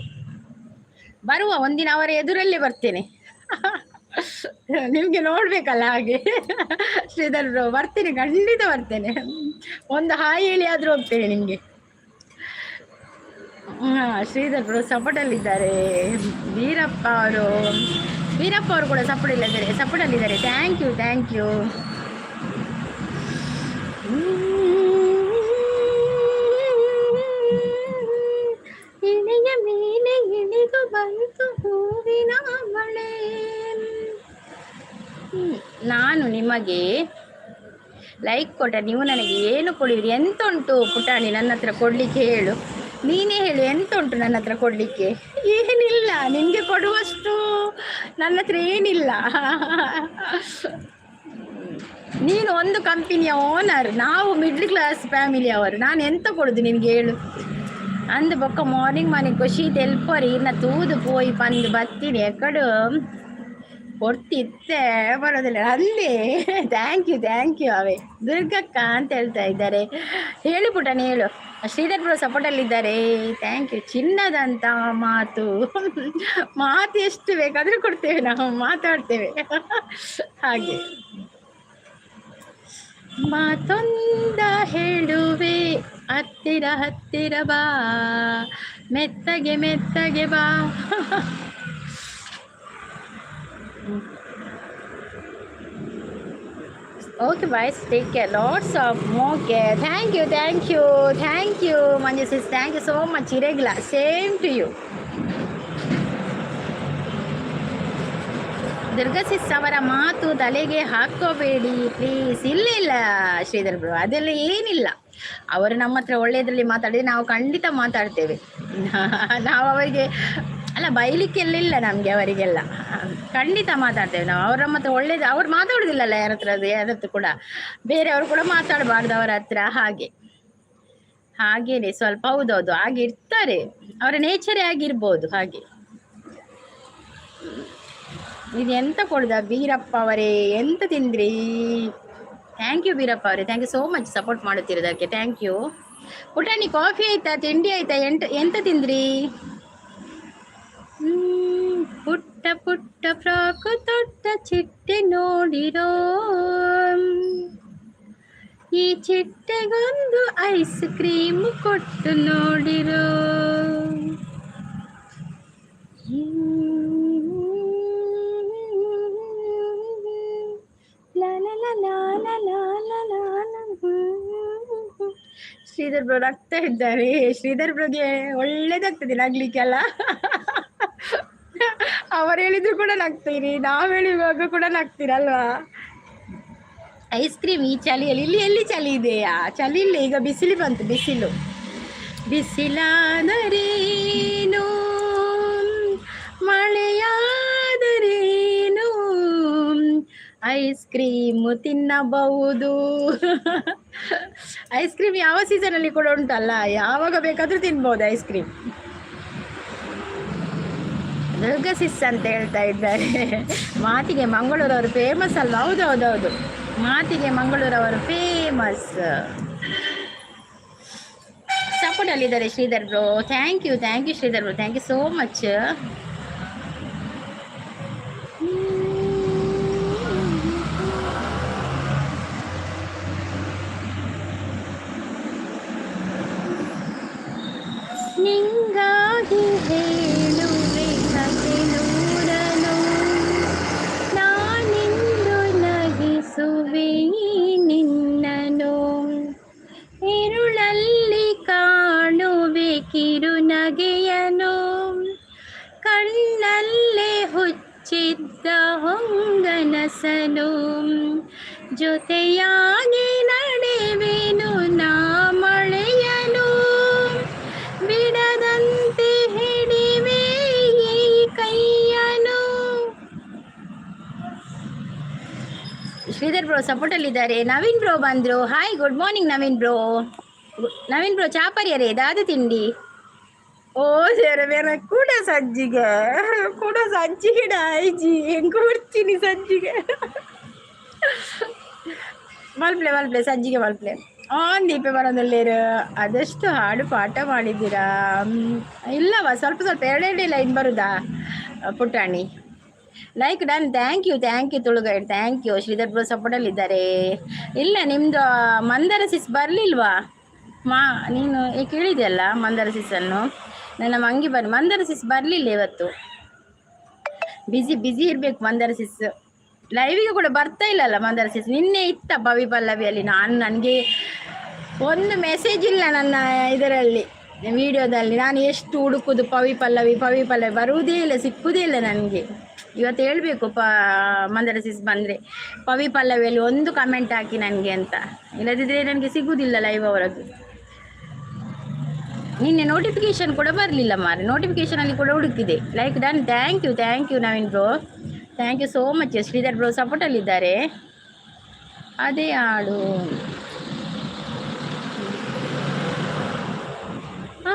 ಬರುವ ಒಂದಿನ ಅವರ ಎದುರಲ್ಲೇ ಬರ್ತೇನೆ. ನಿಮಗೆ ನೋಡ್ಬೇಕಲ್ಲ ಹಾಗೆ. ಶ್ರೀಧರ್ ಬ್ರೋ ಬರ್ತೇನೆ, ಖಂಡಿತ ಬರ್ತೇನೆ. ಒಂದು ಹಾಯ್ ಹೇಳಿ ಆದ್ರೂ ಹೋಗ್ತೇನೆ ನಿಮಗೆ. ಶ್ರೀಧರ್ ಬ್ರೋ ಸಪೋರ್ಟಲ್ಲಿದ್ದಾರೆ. ವೀರಪ್ಪ ಅವರು ಕೂಡ ಸಪೋರ್ಟಲ್ಲಿದ್ದಾರೆ. Thank you thank you. ಇಳೆಯ ಮೇಲೆ ಇಳಿದು ಬಂತು ಹೂವಿನ ಮಳೆ. ನಾನು ನಿಮಗೆ ಲೈಕ್ ಕೊಟ್ಟ, ನೀವು ನನಗೆ ಏನು ಕೊಡಿದ್ರಿ? ಎಂತ ಉಂಟು ಪುಟಾಣಿ ನನ್ನ ಹತ್ರ ಕೊಡಲಿಕ್ಕೆ? ಹೇಳು, ನೀನೇ ಹೇಳು, ಎಂತ ಉಂಟು ನನ್ನ ಹತ್ರ ಕೊಡಲಿಕ್ಕೆ? ಏನಿಲ್ಲ, ನಿನಗೆ ಕೊಡುವಷ್ಟು ನನ್ನ ಹತ್ರ ಏನಿಲ್ಲ. ನೀನು ಒಂದು ಕಂಪನಿಯ ಓನರ್, ನಾವು ಮಿಡ್ಲ್ ಕ್ಲಾಸ್ ಫ್ಯಾಮಿಲಿಯವರು. ನಾನು ಎಂತ ಕೊಡೋದು ನಿನಗೆ ಹೇಳು? ಅಂದ ಬೊಕ್ಕ ಮಾರ್ನಿಂಗ್ ಖುಷಿ ತೆಲ್ಪರಿ ಇನ್ನು ತೂದು ಪೋಯಿ ಬಂದು ಬತ್ತೀನಿ ಎಕಡು ಕೊಡ್ತಿತ್ತೆ ಬರೋದಿಲ್ಲ ಅಂದೇ. ಥ್ಯಾಂಕ್ ಯು ಅವೇ ದುರ್ಗಕ್ಕ ಅಂತ ಹೇಳ್ತಾ ಇದ್ದಾರೆ. ಹೇಳು ಪುಟನೆ ಹೇಳು. ಶ್ರೀಧರ್ ಬ್ರೋ ಸಪೋರ್ಟಲ್ಲಿದ್ದಾರೆ. Thank you. ಚಿನ್ನದಂತ ಮಾತು ಎಷ್ಟು ಬೇಕಾದರೂ ಕೊಡ್ತೇವೆ, ನಾವು ಮಾತಾಡ್ತೇವೆ ಹಾಗೆ. ಮಾತೊಂದ ಹೇಳುವೆ, ಹತ್ತಿರ ಬಾ, ಮೆತ್ತಗೆ ಬಾ. Okay guys, take care, lots of more care. Thank you Manju sis, thank you so much. Irregular, same to you. Durga ಸಿಸ್ ಅವರ ಮಾತು ತಲೆಗೆ ಹಾಕೋಬೇಡಿ ಪ್ಲೀಸ್. ಇಲ್ಲ ಶ್ರೀಧರ್ ಬ್ರೋ, ಅದೆಲ್ಲ ಏನಿಲ್ಲ. ಅವರು ನಮ್ಮ ಹತ್ರ ಒಳ್ಳೆಯದ್ರಲ್ಲಿ ಮಾತಾಡಿದ್ರೆ ನಾವು ಖಂಡಿತ ಮಾತಾಡ್ತೇವೆ. ನಾವು ಅವರಿಗೆ ಅಲ್ಲ ಬೈಲಿಕ್ಕೆಲ್ಲ ನಮಗೆ, ಅವರಿಗೆಲ್ಲ ಖಂಡಿತ ಮಾತಾಡ್ತೇವೆ ನಾವು. ಅವ್ರ ನಮ್ಮ ಹತ್ರ ಒಳ್ಳೇದು, ಅವ್ರು ಮಾತಾಡೋದಿಲ್ಲಲ್ಲ ಯಾರತ್ರ ಕೂಡ, ಬೇರೆಯವರು ಕೂಡ ಮಾತಾಡಬಾರ್ದು ಅವರ ಹತ್ರ. ಹಾಗೇನೆ ಸ್ವಲ್ಪ, ಹೌದೌದು ಹಾಗೆ ಇರ್ತಾರೆ, ಅವರ ನೇಚರೇ ಆಗಿರ್ಬೋದು ಹಾಗೆ. ಇದು ಎಂತ ಕೊಡ್ದ ಬೀರಪ್ಪ ಅವರೇ, ಎಂತ ತಿಂದ್ರಿ? ಥ್ಯಾಂಕ್ ಯು ಬೀರಪ್ಪ ಅವರೇ, thank you so much support ಮಾಡುತ್ತಿರೋದಕ್ಕೆ. Thank you. ಪುಟಾಣಿ ಕಾಫಿ ಆಯ್ತಾ, ತಿಂಡಿ ಆಯ್ತಾ, ಎಂತ ತಿಂದ್ರಿ? ಪುಟ್ಟ ಫ್ರಾಕು ತೊಟ್ಟ ಚಿಟ್ಟೆ ನೋಡಿರೋ, ಈ ಚಿಟ್ಟೆಗೊಂದು ಐಸ್ ಕ್ರೀಮ್ ಕೊಟ್ಟು ನೋಡಿರೋ. ಶ್ರೀಧರ್ ಬ್ರೋ ನಗ್ತಾ ಇದ್ದಾರೆ. ಶ್ರೀಧರ್ ಬ್ರೋಗೆ ಒಳ್ಳೇದಾಗ್ತದೆ ನಗ್ಲಿಕ್ಕೆಲ್ಲ. ಅವರು ಹೇಳಿದ್ರು ಕೂಡ ನಗ್ತೀರಿ, ನಾವು ಹೇಳುವಾಗ ಕೂಡ ನಗ್ತೀರಲ್ವಾ? ಐಸ್ ಕ್ರೀಮ್ ಈ ಚಳಿಯಲ್ಲಿ, ಇಲ್ಲಿ ಎಲ್ಲಿ ಚಳಿ ಇದೆಯಾ? ಚಳಿ ಇಲ್ಲ, ಈಗ ಬಿಸಿಲು ಬಂತು. ಬಿಸಿಲಾದರೇನು ಮಳೆಯಾದರೇನು, ಐಸ್ ಕ್ರೀಮ್ ತಿನ್ನಬಹುದು. ಐಸ್ ಕ್ರೀಮ್ ಯಾವ ಸೀಸನಲ್ಲಿ ಕೂಡ ಉಂಟಲ್ಲ, ಯಾವಾಗ ಬೇಕಾದರೂ ತಿನ್ಬೋದು ಐಸ್ ಕ್ರೀಮ್. ದುರ್ಗಾ ಸಿಸ್ ಅಂತ ಹೇಳ್ತಾ ಇದ್ದಾರೆ. ಮಾತಿಗೆ ಮಂಗಳೂರವರು ಫೇಮಸ್ ಅಲ್ವಾ? ಹೌದೌದೌದು, ಮಾತಿಗೆ ಮಂಗಳೂರವರು ಫೇಮಸ್. ಸಪೋರ್ಟಲ್ಲಿದ್ದಾರೆ Sridhar bro. Thank you Sridhar bro, thank you so much. ನಿಂಗಾಗಿ ಹೇಳುವೆ ಕತೆ ನೂರನು, ನಾನಿಂದು ನಗಿಸುವೆ ಬೆಳೆಸಲು ಜೊತೆಯಾಗಿ ನಡೆವೆನು ನಾ ಮಳೆಯನು ಬಿಡದಂತೆ ಹಿಡಿವೆ ಈ ಕೈಯನು. ಶ್ರೀಧರ್ ಬ್ರೋ ಸಪೋರ್ಟಲ್ಲಿದ್ದಾರೆ. ನವೀನ್ ಬ್ರೋ ಬಂದರು. Hi, good morning Naveen bro. Naveen bro ಚಾಪರಿಯರೇ ದಾದ ತಿಂಡಿ. ಓ ಸೇರ ಬೇರೆ ಕೂಡ ಸಜ್ಜಿಗೆ ಡಾಯ್ಜಿ ಹೆಂಗೆ ಕೊಡ್ತೀನಿ ಸಜ್ಜಿಗೆ ಮಲ್ಪ್ಲೆ ಸಜ್ಜಿಗೆ ಮಲ್ಪ್ಲೆ ಆನ್ ದೀಪೆ ಬರೋದಲ್ಲೇರು. ಅದೆಷ್ಟು ಹಾಡು ಪಾಠ ಮಾಡಿದ್ದೀರಾ? ಇಲ್ಲವ, ಸ್ವಲ್ಪ ಎರಡೆರಡೇ ಲೈನ್ ಬರುದಾ ಪುಟಾಣಿ? Like done. Thank you Tulu guide, thank you. Sridhar bro ಸಪೋರ್ಟಲ್ಲಿದ್ದಾರೆ. ಇಲ್ಲ, ನಿಮ್ಮದು ಮಂದಾರ ಸಿಸ್ ಬರಲಿಲ್ವಾ? ನೀನು ಕೇಳಿದೆಯಲ್ಲ ಮಂದಾರ ಸಿಸ್ಸನ್ನು. ನನ್ನ ಮಂಗಿ ಮಂದಾರ ಸಿಸ್ ಬರಲಿಲ್ಲ ಇವತ್ತು. ಬಿಸಿ ಇರಬೇಕು ಮಂದಾರ ಸಿಸ್. ಲೈವಿಗೆ ಕೂಡ ಬರ್ತಾ ಇಲ್ಲಲ್ಲ ಮಂದಾರ ಸಿಸ್. ನಿನ್ನೆ ಇತ್ತ ಪವಿ ಪಲ್ಲವಿಯಲ್ಲಿ. ನನಗೆ ಒಂದು ಮೆಸೇಜ್ ಇಲ್ಲ ನನ್ನ ಇದರಲ್ಲಿ ವಿಡಿಯೋದಲ್ಲಿ. ನಾನು ಎಷ್ಟು ಹುಡುಕುದು ಪವಿ ಪಲ್ಲವಿ ಬರುವುದೇ ಇಲ್ಲ, ಸಿಕ್ಕುವುದೇ ಇಲ್ಲ ನನಗೆ. ಇವತ್ತು ಹೇಳಬೇಕು ಮಂದಾರ ಸಿಸ್ ಬಂದರೆ ಪವಿ ಪಲ್ಲವಿಯಲ್ಲಿ ಒಂದು ಕಮೆಂಟ್ ಹಾಕಿ ನನಗೆ ಅಂತ. ಇಲ್ಲದಿದ್ದರೆ ನನಗೆ ಸಿಗುವುದಿಲ್ಲ ಲೈವ್ ಅವರದ್ದು. ನಿನ್ನೆ ನೋಟಿಫಿಕೇಶನ್ ಕೂಡ ಬರಲಿಲ್ಲ ಮಾರೆ. ನೋಟಿಫಿಕೇಶನಲ್ಲಿ ಕೂಡ ಹುಡುಕಿದೆ. Like done. Thank you Naveen bro, thank you so much. Sridhar bro ಸಪೋರ್ಟಲ್ಲಿದ್ದಾರೆ. ಅದೇ ಹಾಡು.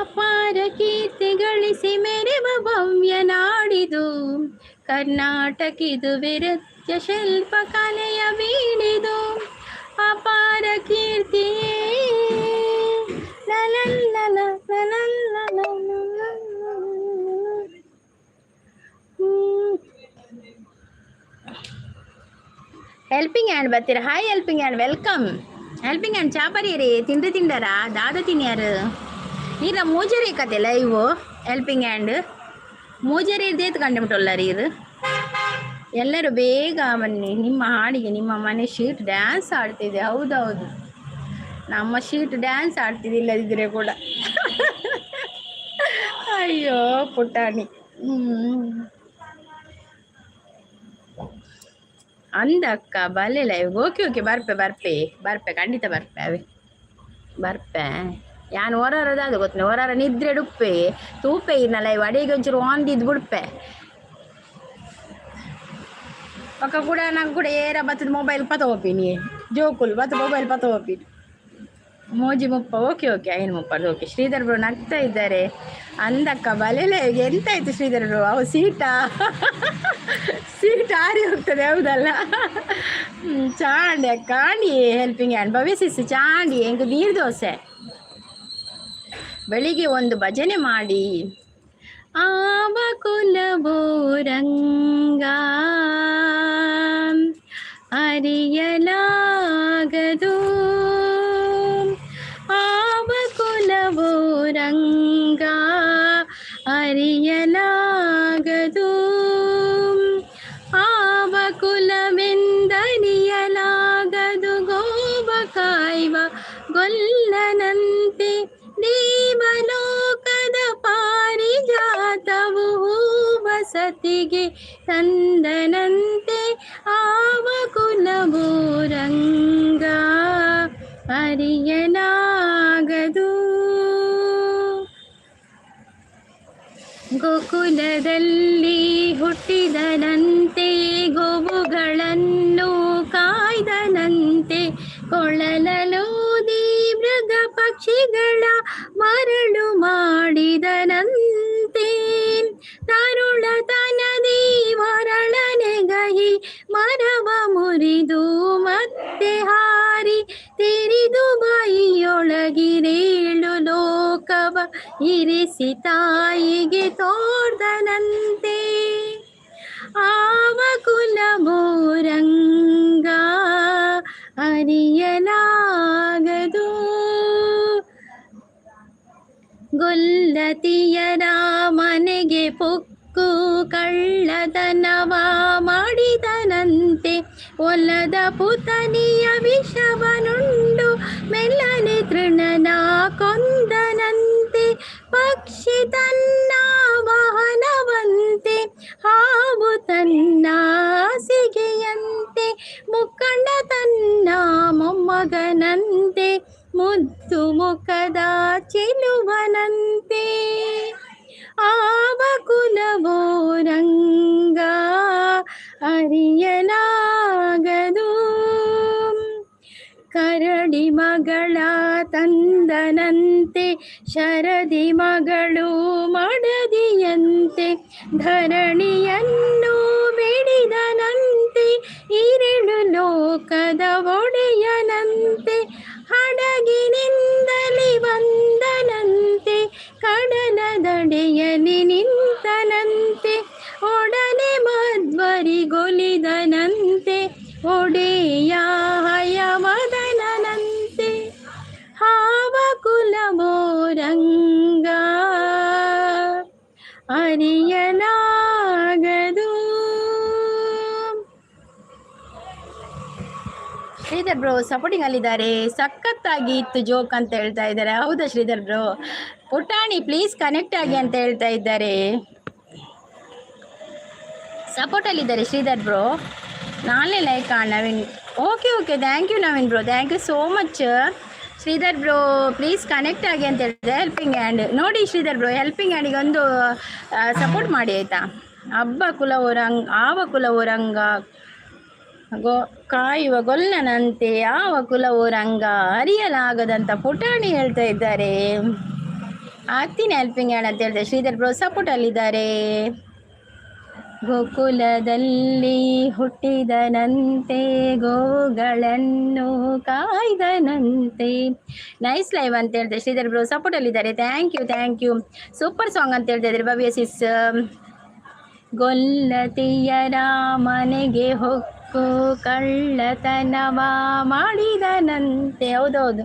ಅಪಾರ ಕೀರ್ತಿ ಗಳಿಸಿ ಮೆರೆವ ಭವ್ಯ ನಾಡಿದು ಕರ್ನಾಟಕಿದು ವಿರತ್ಯ ಶಿಲ್ಪ ಕಲೆಯ ಬೀಡಿದು. ಅಪಾರ ಕೀರ್ತಿಯೇ ಹೆಲ್ಪಿಂಗ್ ಹ್ಯಾಂಡ್ ಬರ್ತೀರಾ? Hi helping hand, welcome. Helping hand ಚಾಪರಿಯರೇ ತಿಂದಾರಾ? ದಾದ ತಿನ್ಯಾರು ನೀರ ಮೂಜರಿ ಕತೆ ಲೈವ್ ಹೆಲ್ಪಿಂಗ್ ಹ್ಯಾಂಡ್ ಮೂಜರಿ ಇರ್ದೇತು ಕಂಡುಬಿಟ್ಟಲ್ಲರಿ ಇದು. ಎಲ್ಲರೂ ಬೇಗ ಬನ್ನಿ. ನಿಮ್ಮ ಹಾಡಿಗೆ ನಿಮ್ಮ ಮನೆ ಶೀಟ್ ಡ್ಯಾನ್ಸ್ ಆಡ್ತಿದೆ. ಹೌದೌದು, ನಮ್ಮ ಶೀಟ್ ಡ್ಯಾನ್ಸ್ ಆಡ್ತಿದೆ ಇಲ್ಲದಿದ್ದರೆ ಕೂಡ. ಅಯ್ಯೋ ಪುಟಾಣಿ. ಅಂದಕ್ಕ ಬಲ್ಲೆ ಲೈವ್. ಓಕೆ ಬರ್ಪೆ ಖಂಡಿತ ಬರ್ಪೆ. ಯಾನು ಹೊರದು ಗೊತ್ತಿಲ್ಲ. ಹೊರ ನಿದ್ರೆ ಡುಪ್ಪೆ ತೂಪೆ ಇನ್ನ ಲೈವ್ ಅಡಿಗೆ ಒಂಚೂರು ಒಂದಿದ್ದು ಬಿಡ್ಪೆ ಪಕ್ಕ ಕೂಡ ನಂಗೆ ಕೂಡ ಏರ ಬತ್ತದ ಮೊಬೈಲ್ ಪತೋಪಿನಿ ಜೋಕುಲ್ ಬತ್ತ ಮೊಬೈಲ್ ಪತೋಪಿನಿ ಮೋಜಿ ಮುಪ್ಪ. ಓಕೆ ಐನು ಮುಪ್ಪದು. ಓಕೆ ಶ್ರೀಧರ್ ಬ್ರೋ ನಗ್ತಾ ಇದ್ದಾರೆ. ಅಂದಕ್ಕ ಬಲೆಲೆ ಎಂತಾಯ್ತು ಶ್ರೀಧರ್ ಬ್ರೋ? ಅವು ಸೀಟ್ ಆರಿ ಹೋಗ್ತದೆ, ಹೌದಲ್ಲ? ಚಾಂಡಿ ಕಾಣಿ ಹೆಲ್ಪಿಂಗ್ ಹ್ಯಾಂಡ್ ಭವಿಸಿಸಿ ಚಾಂಡಿ ಹೆಂಗೆ ನೀರು ದೋಸೆ. ಬೆಳಿಗ್ಗೆ ಒಂದು ಭಜನೆ ಮಾಡಿ. ಆವ ಕುಲಬೋರಂಗ ಅರಿಯಲಾಗದು, ಆವ ಕುಲಬೋರಂಗ ಅರಿಯಲಾಗದು, ಆವ ಕುಲವೆಂದರಿಯಲಾಗದು. ಗೋವ ಕಾಯ್ವ ಗೊಲ್ಲನಂತೆ ದೇವಲೋಕದ ಪಾರಿಜಾತವು ವಸತಿಗೆ ತಂದನಂತೆ. ಆವ ಕುಲಬೋರಂಗ ಅರಿಯಲಾಗದು. ಗೋಕುಲದಲ್ಲಿ ಹುಟ್ಟಿದನಂತೆ, ಗೋವುಗಳನ್ನು ಕಾಯ್ದನಂತೆ, ಕೊಳಲಲೋದಿ ಮೃಗ ಪಕ್ಷಿಗಳ ಮರಳು ಮಾಡಿದನಂತೆ. ತರುಳತನದಿ ಮರಳನೆಗಹಿ ಮರವ ಮುರಿದು ಮತ್ತೆ ಹಾರಿ ತಿರಿದು ಬಾಯಿಯೊಳಗಿರೇಳು ಲೋಕವ ಇರಿಸಿ ತಾಯಿಗೆ ತೋರ್ದನಂತೆ. ಆವ ಕುಲಬೋರಂಗ ಅರಿಯಲಾಗದು. ಗೊಲ್ಲತಿಯರ ಮನೆಗೆ ಪೊಕ್ಕು ಕಳ್ಳತನವ ಮಾಡಿದನಂತೆ, ಒಲದ ಪುತನಿಯ ವಿಷವನುಂಡು ಮೆಲ್ಲನೆ ತೃಣನ ಕೊಂದನಂತೆ. ಪಕ್ಷಿ ತನ್ನ ವಾಹನವಂತೆ, ಹಾವು ತನ್ನ ಹಾಸಿಗೆಯಂತೆ, ನಾಗನಂತೆ ಮುದ್ದು ಮುಖದ ಚೆಲುವನಂತೆ ಆವ ಕುಲವೋ ರಂಗ ಅರಿಯಲಾಗದು ಕರಡಿ ಮಗಳ ತಂದನಂತೆ ಶರದಿ ಮಗಳು ಮಡದಿಯಂತೆ ಧರಣಿಯನ್ನು ಬಿಡಿದನಂತೆ ಇರಳು ಲೋಕದ ಒಡೆಯನಂತೆ ಹಡಗಿನಿಂದಲೇ ಬಂದನಂತೆ ಕಡಲದಡೆಯಲ್ಲಿ ನಿಂತನಂತೆ ಒಡನೆ ಮಧ್ವರಿಗೊಲಿದನಂತೆ ಒಡೆಯ ಹಯವದನಂತೆ ಹಾವ ಕುಲವೋ ರಂಗ ಅರಿಯಲಾಗದು. ಶ್ರೀಧರ್ ಬ್ರೋ ಸಪೋರ್ಟಿಂಗ್ ಅಲ್ಲಿದ್ದಾರೆ. ಸಖತ್ತಾಗಿ ಇತ್ತು ಜೋಕ್ ಅಂತ ಹೇಳ್ತಾ ಇದ್ದಾರೆ. ಹೌದಾ ಶ್ರೀಧರ್ ಬ್ರೋ? ಪುಟಾಣಿ ಪ್ಲೀಸ್ ಕನೆಕ್ಟ್ ಆಗಿ ಅಂತ ಹೇಳ್ತಾ ಇದ್ದಾರೆ. ಸಪೋರ್ಟಲ್ಲಿದ್ದಾರೆ ಶ್ರೀಧರ್ ಬ್ರೋ. ನಾಳೆ like Naveen. Okay thank you Naveen bro, thank you so much. Sridhar bro please connect ಆಗಿ ಅಂತ ಹೇಳಿದೆ. ಹೆಲ್ಪಿಂಗ್ ಹ್ಯಾಂಡ್ ನೋಡಿ ಶ್ರೀಧರ್ ಬ್ರೋ, ಹೆಲ್ಪಿಂಗ್ ಹ್ಯಾಂಡಿಗೆ ಒಂದು ಸಪೋರ್ಟ್ ಮಾಡಿ ಆಯಿತಾ. ಹಬ್ಬ ಕುಲವೋ ರಂಗ ಆವ ಕುಲವೋ ರಂಗ ಕಾಯುವ ಗೊಲ್ಲನಂತೆ ಯಾವ ಕುಲವೋ ರಂಗ ಅರಿಯಲಾಗದಂತ ಪುಟಾಣಿ ಹೇಳ್ತಾ ಇದ್ದಾರೆ. ಆಗ್ತೀನಿ ಹೆಲ್ಪಿಂಗ್ ಹ್ಯಾಂಡ್ ಅಂತ ಹೇಳ್ತಾರೆ. ಶ್ರೀಧರ್ ಬ್ರೋ ಸಪೋರ್ಟ್ ಅಲ್ಲಿದ್ದಾರೆ. ಗೋಕುಲದಲ್ಲಿ ಹುಟ್ಟಿದನಂತೆ ಗೋಗಳನ್ನು ಕಾಯ್ದನಂತೆ. ನೈಸ್ ಲೈವ್ ಅಂತ ಹೇಳ್ತಾರೆ. ಶ್ರೀಧರ್ ಬ್ರೋ ಸಪೋರ್ಟ್ ಅಲ್ಲಿದ್ದಾರೆ. ಥ್ಯಾಂಕ್ ಯು ಸೂಪರ್ ಸಾಂಗ್ ಅಂತ ಹೇಳ್ತಾ ಇದ್ದಾರೆ. ಭವ್ಯ ಸಿಸ್ ಗೊಲ್ಲತಿಯರ ಮನೆಗೆ ಹೊಕ್ಕು ಕಳ್ಳತನವ ಮಾಡಿದನಂತೆ. ಹೌದೌದು,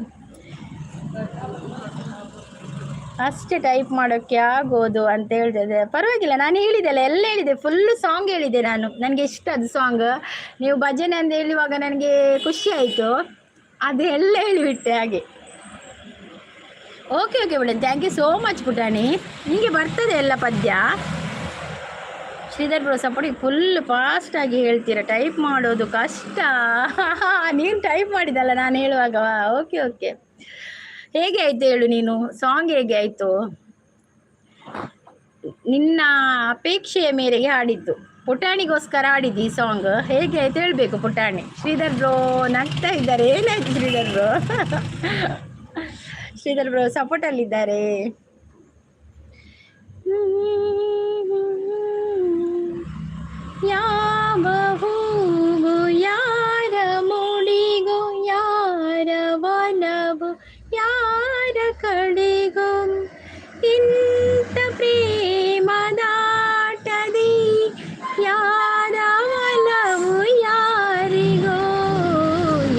ಅಷ್ಟೇ ಟೈಪ್ ಮಾಡೋಕ್ಕೆ ಆಗೋದು ಅಂತ ಹೇಳ್ತಿದ್ದೆ. ಪರವಾಗಿಲ್ಲ, ನಾನು ಹೇಳಿದೆಲ್ಲ, ಎಲ್ಲ ಹೇಳಿದೆ, ಫುಲ್ಲು ಸಾಂಗ್ ಹೇಳಿದೆ ನಾನು. ನನಗೆ ಇಷ್ಟ ಅದು ಸಾಂಗ್. ನೀವು ಭಜನೆ ಅಂತ ಹೇಳುವಾಗ ನನಗೆ ಖುಷಿ ಆಯಿತು, ಅದು ಎಲ್ಲ ಹೇಳಿಬಿಟ್ಟೆ ಹಾಗೆ. ಓಕೆ ಬಿಡಿ, ಥ್ಯಾಂಕ್ ಯು ಸೋ ಮಚ್ ಪುಟಾಣಿ. ಹೀಗೆ ಬರ್ತದೆ ಎಲ್ಲ ಪದ್ಯ. ಶ್ರೀಧರ್ ಬ್ರೋ ಸಪೋರ್ಟಿಗೆ ಫುಲ್ ಫಾಸ್ಟಾಗಿ ಹೇಳ್ತೀರ. ಟೈಪ್ ಮಾಡೋದು ಕಷ್ಟ. ನೀನು ಟೈಪ್ ಮಾಡಿದಲ್ಲ ನಾನು ಹೇಳುವಾಗ. ಓಕೆ ಹೇಗೆ ಆಯಿತು ಹೇಳು ನೀನು, ಸಾಂಗ್ ಹೇಗೆ ಆಯಿತು? ನಿನ್ನ ಅಪೇಕ್ಷೆಯ ಮೇರೆಗೆ ಹಾಡಿದ್ದು, ಪುಟಾಣಿಗೋಸ್ಕರ ಹಾಡಿದ್ದು ಈ ಸಾಂಗ್. ಹೇಗೆ ಆಯ್ತು ಹೇಳಬೇಕು ಪುಟಾಣಿ. ಶ್ರೀಧರ್ ಬ್ರೋ ನಗ್ತಾ ಇದ್ದಾರೆ. ಏನಾಯ್ತು ಶ್ರೀಧರ್ ಬ್ರೋ? ಶ್ರೀಧರ್ ಬ್ರೋ ಸಪೋರ್ಟಲ್ಲಿದ್ದಾರೆ. ಯಾವ ಹೂವು ಯಾರ ಮುಡಿಗೋ ಯಾರ ಒಲವು ಯಾರ ಕಡೆಗೋ ಇಂಥ ಪ್ರೇಮದಾಟದಿ ಯಾರ ಒಲವು ಯಾರಿಗೋ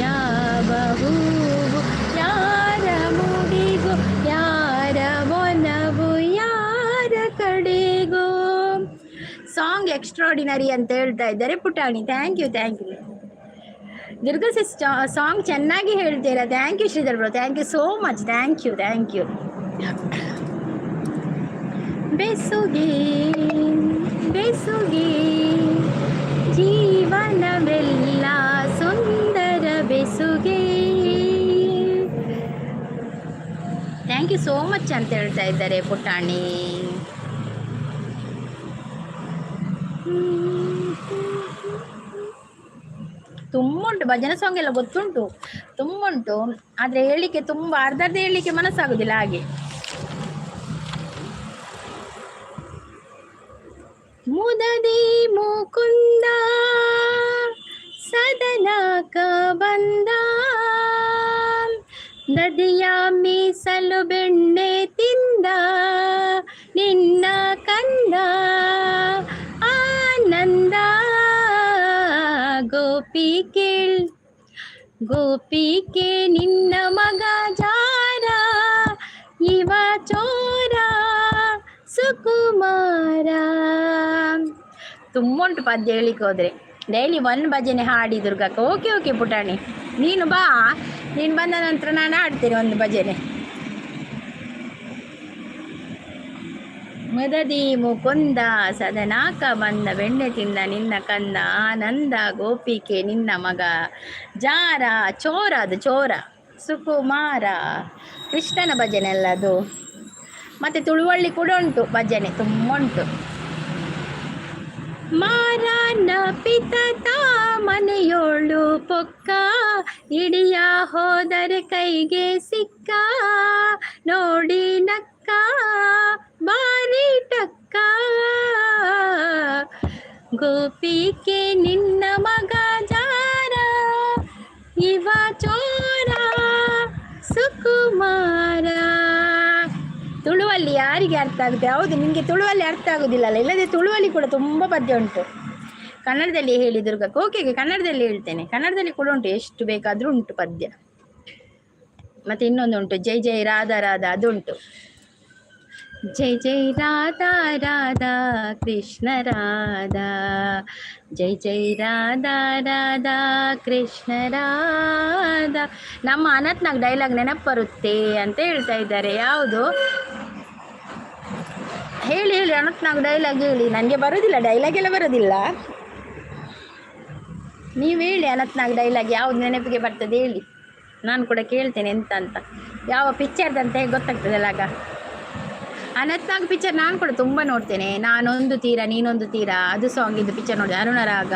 ಯಾವ ಹೂವು ಯಾರ ಮುಡಿಗೋ ಯಾರ ಒಲವು ಯಾರ ಕಡೆಗೋ. ಸಾಂಗ್ ಎಕ್ಸ್ಟ್ರಾಡಿನರಿ ಅಂತ ಹೇಳ್ತಾ ಇದ್ದಾರೆ ಪುಟಾಣಿ. ಥ್ಯಾಂಕ್ ಯು ದುರ್ಗಾ ಸಾಂಗ್ ಚೆನ್ನಾಗಿ ಹೇಳ್ತೀರಾ. Thank you Sridhar bro, thank you so much. Thank you. ಬೆಸುಗೆ ಜೀವನವೆಲ್ಲ ಸುಂದರ ಬೆಸುಗೆ. ಥ್ಯಾಂಕ್ ಯು ಸೋ ಮಚ್ ಅಂತ ಹೇಳ್ತಾ ಇದ್ದಾರೆ ಪುಟಾಣಿ. ತುಂಬ ಉಂಟು ಭಜನೆ ಸಾಂಗ್ ಎಲ್ಲ ಗೊತ್ತುಂಟು, ತುಂಬ ಉಂಟು. ಆದರೆ ಹೇಳಲಿಕ್ಕೆ ತುಂಬ ಅರ್ಧ ಹೇಳಲಿಕ್ಕೆ ಮನಸ್ಸಾಗೋದಿಲ್ಲ ಹಾಗೆ. ಮುದದಿ ಮುಕುಂದ ಸದನಕ ಬಂದ ನದಿಯ ಮೀಸಲು ಬೆಣ್ಣೆ ತಿಂದ ನಿನ್ನ ಕಂದ ಆನಂದ ಗೋಪಿಕೆ ನಿನ್ನ ಮಗ ಜಾರ ಇವ ಚೋರ ಸುಕುಮಾರ. ತುಂಬ ಉಂಟು ಪದ್ಯ ಹೇಳಿಕ್ಕೆ ಹೋದರೆ. ಡೈಲಿ ಒಂದು ಭಜನೆ ಹಾಡಿ ದುರ್ಗಕ್ಕ. ಓಕೆ ಪುಟಾಣಿ, ನೀನು ಬಾ. ನೀನು ಬಂದ ನಂತರ ನಾನು ಹಾಡ್ತೇನೆ ಒಂದು ಭಜನೆ. ಮದದಿ ಮುಕುಂದ ಸದನಾಕ ಬಂದ ಬೆಣ್ಣೆ ತಿಂದ ನಿನ್ನ ಕಂದ ಆನಂದ ಗೋಪಿಕೆ ನಿನ್ನ ಮಗ ಜಾರ ಚೋರ ಅದು ಚೋರ ಸುಕುಮಾರ ಕೃಷ್ಣನ ಭಜನೆ ಅಲ್ಲ ಅದು. ಮತ್ತೆ ತುಳುವಳ್ಳಿ ಕೂಡ ಉಂಟು ಭಜನೆ, ತುಂಬ ಉಂಟು. ಮಾರನ ಪಿತತ ಮನೆಯೋಳು ಪೊಕ್ಕ ಇಡಿಯ ಹೋದರೆ ಕೈಗೆ ಸಿಕ್ಕ ನೋಡಿ ನಕ್ಕ ಬಾರಿ ಟಕ್ಕ ಗೋಪಿಕೆ ನಿನ್ನ ಮಗ ಜಾರ ಇವ ಚೋರ ಸುಕುಮಾರ. ತುಳುವಲ್ಲಿ ಯಾರಿಗೆ ಅರ್ಥ ಆಗುತ್ತೆ? ಹೌದು, ನಿಮಗೆ ತುಳುವಲ್ಲಿ ಅರ್ಥ ಆಗೋದಿಲ್ಲಲ್ಲ, ಇಲ್ಲದೆ ತುಳುವಲ್ಲಿ ಕೂಡ ತುಂಬ ಪದ್ಯ ಉಂಟು. ಕನ್ನಡದಲ್ಲಿ ಹೇಳಿ ದುರ್ಗಕ್ಕೆ, ಓಕೆಗೆ ಕನ್ನಡದಲ್ಲಿ ಹೇಳ್ತೇನೆ, ಕನ್ನಡದಲ್ಲಿ ಕೂಡ ಉಂಟು, ಎಷ್ಟು ಬೇಕಾದರೂ ಉಂಟು ಪದ್ಯ. ಮತ್ತು ಇನ್ನೊಂದು ಉಂಟು, ಜೈ ಜೈ ರಾಧಾ ರಾಧಾ, ಅದು ಉಂಟು. ಜೈ ಜೈ ರಾಧಾ ರಾಧಾ ಕೃಷ್ಣ ರಾಧಾ, ಜೈ ಜೈ ರಾಧಾ ರಾಧಾ ಕೃಷ್ಣ ರಾಧಾ. ನಮ್ಮ ಅನಂತ್ನಾಗ್ ಡೈಲಾಗ್ ನೆನಪು ಬರುತ್ತೆ ಅಂತ ಹೇಳ್ತಾ ಇದ್ದಾರೆ. ಯಾವುದು ಹೇಳಿ ಹೇಳಿ, ಅನಂತ್ನಾಗ್ ಡೈಲಾಗ್ ಹೇಳಿ. ನನಗೆ ಬರೋದಿಲ್ಲ, ಡೈಲಾಗ್ ಎಲ್ಲ ಬರೋದಿಲ್ಲ. ನೀವು ಹೇಳಿ ಅನಂತ್ನಾಗ್ ಡೈಲಾಗ್ ಯಾವ್ದು ನೆನಪಿಗೆ ಬರ್ತದೆ ಹೇಳಿ, ನಾನು ಕೂಡ ಕೇಳ್ತೇನೆ ಎಂತ ಅಂತ. ಯಾವ ಪಿಕ್ಚರ್ದಂತ ಹೇಗೆ ಗೊತ್ತಾಗ್ತದಲ್ಲ ಆಗ. ಅನಂತ್ನಾಗ್ ಪಿಕ್ಚರ್ ನಾನು ಕೂಡ ತುಂಬ ನೋಡ್ತೇನೆ. ನಾನೊಂದು ತೀರ ನೀನೊಂದು ತೀರ, ಅದು ಸಾಂಗ್ ಇದು ಪಿಕ್ಚರ್ ನೋಡಿದೆ. ಅರುಣರಾಗ,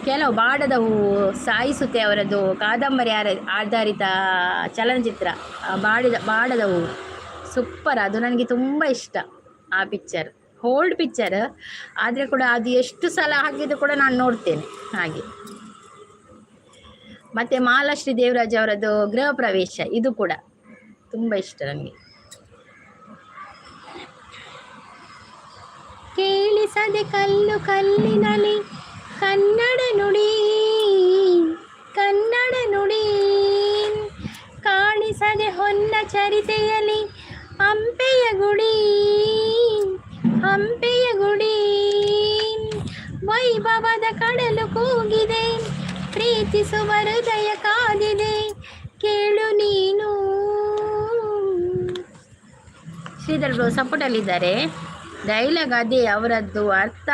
ಕೆಲವು ಬಾಡದ ಹೂವು, ಸಾಯಿಸುತ್ತೆ ಅವರದ್ದು ಕಾದಂಬರಿ ಆಧಾರಿತ ಚಲನಚಿತ್ರ ಬಾಡದ ಹೂವು, ಸೂಪರ್. ಅದು ನನಗೆ ತುಂಬ ಇಷ್ಟ ಆ ಪಿಕ್ಚರ್. ಓಲ್ಡ್ ಪಿಕ್ಚರ್ ಆದರೆ ಕೂಡ ಅದು ಎಷ್ಟು ಸಲ ಹಾಕಿದ್ದು ಕೂಡ ನಾನು ನೋಡ್ತೇನೆ ಹಾಗೆ. ಮತ್ತು ಮಾಲಾಶ್ರೀ ದೇವರಾಜ್ ಅವರದ್ದು ಗೃಹ ಪ್ರವೇಶ, ಇದು ಕೂಡ ತುಂಬ ಇಷ್ಟ ನನಗೆ. ಕೇಳಿಸದೆ ಕಲ್ಲು ಕಲ್ಲಿನಲಿ ಕನ್ನಡ ನುಡಿ, ಕನ್ನಡ ನುಡಿ ಕಾಣಿಸದೆ ಹೊನ್ನ ಚರಿತೆಯಲಿ ಹಂಪೆಯ ಗುಡಿ, ಹಂಪೆಯ ಗುಡಿ ವೈಭವದ ಕಡಲು ಕೂಗಿದೆ, ಪ್ರೀತಿಸುವ ಹೃದಯ ಕಾದಿದೆ, ಕೇಳು ನೀನು. ಶ್ರೀಧರ್ ಬ್ರೋ ಸಪೋರ್ಟಲ್ಲಿದ್ದಾರೆ. ಡೈಲಾಗ್ ಅದೇ ಅವರದ್ದು, ಅರ್ಥ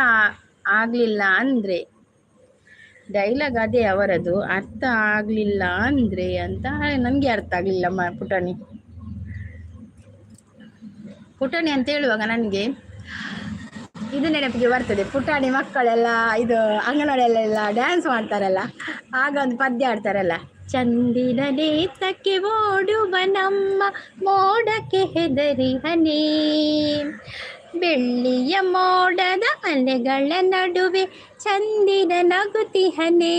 ಆಗಲಿಲ್ಲ ಅಂದರೆ ಡೈಲಾಗ್ ಅದೇ ಅವರದ್ದು, ಅರ್ಥ ಆಗಲಿಲ್ಲ ಅಂದರೆ ಅಂತ ನನಗೆ ಅರ್ಥ ಆಗಲಿಲ್ಲ ಪುಟಾಣಿ ಪುಟಾಣಿ ಅಂತ ಹೇಳುವಾಗ ನನಗೆ ಇದು ನೆನಪಿಗೆ ಬರ್ತದೆ. ಪುಟಾಣಿ ಮಕ್ಕಳೆಲ್ಲ ಇದು ಅಂಗನವಾಡಿಯಲ್ಲೆಲ್ಲ ಡ್ಯಾನ್ಸ್ ಮಾಡ್ತಾರಲ್ಲ, ಆಗ ಒಂದು ಪದ್ಯ ಆಡ್ತಾರಲ್ಲ, ಚಂದಿನ ನೇತಕ್ಕೆ ಓಡುವ ನಮ್ಮ ಮೋಡಕ್ಕೆ ಹೆದರಿ ಹನಿ, ಬೆಳ್ಳಿಯ ಮೋಡದ ಅಲೆಗಳ ನಡುವೆ ಚಂದಿನ ನಗುತಿಹನೆ.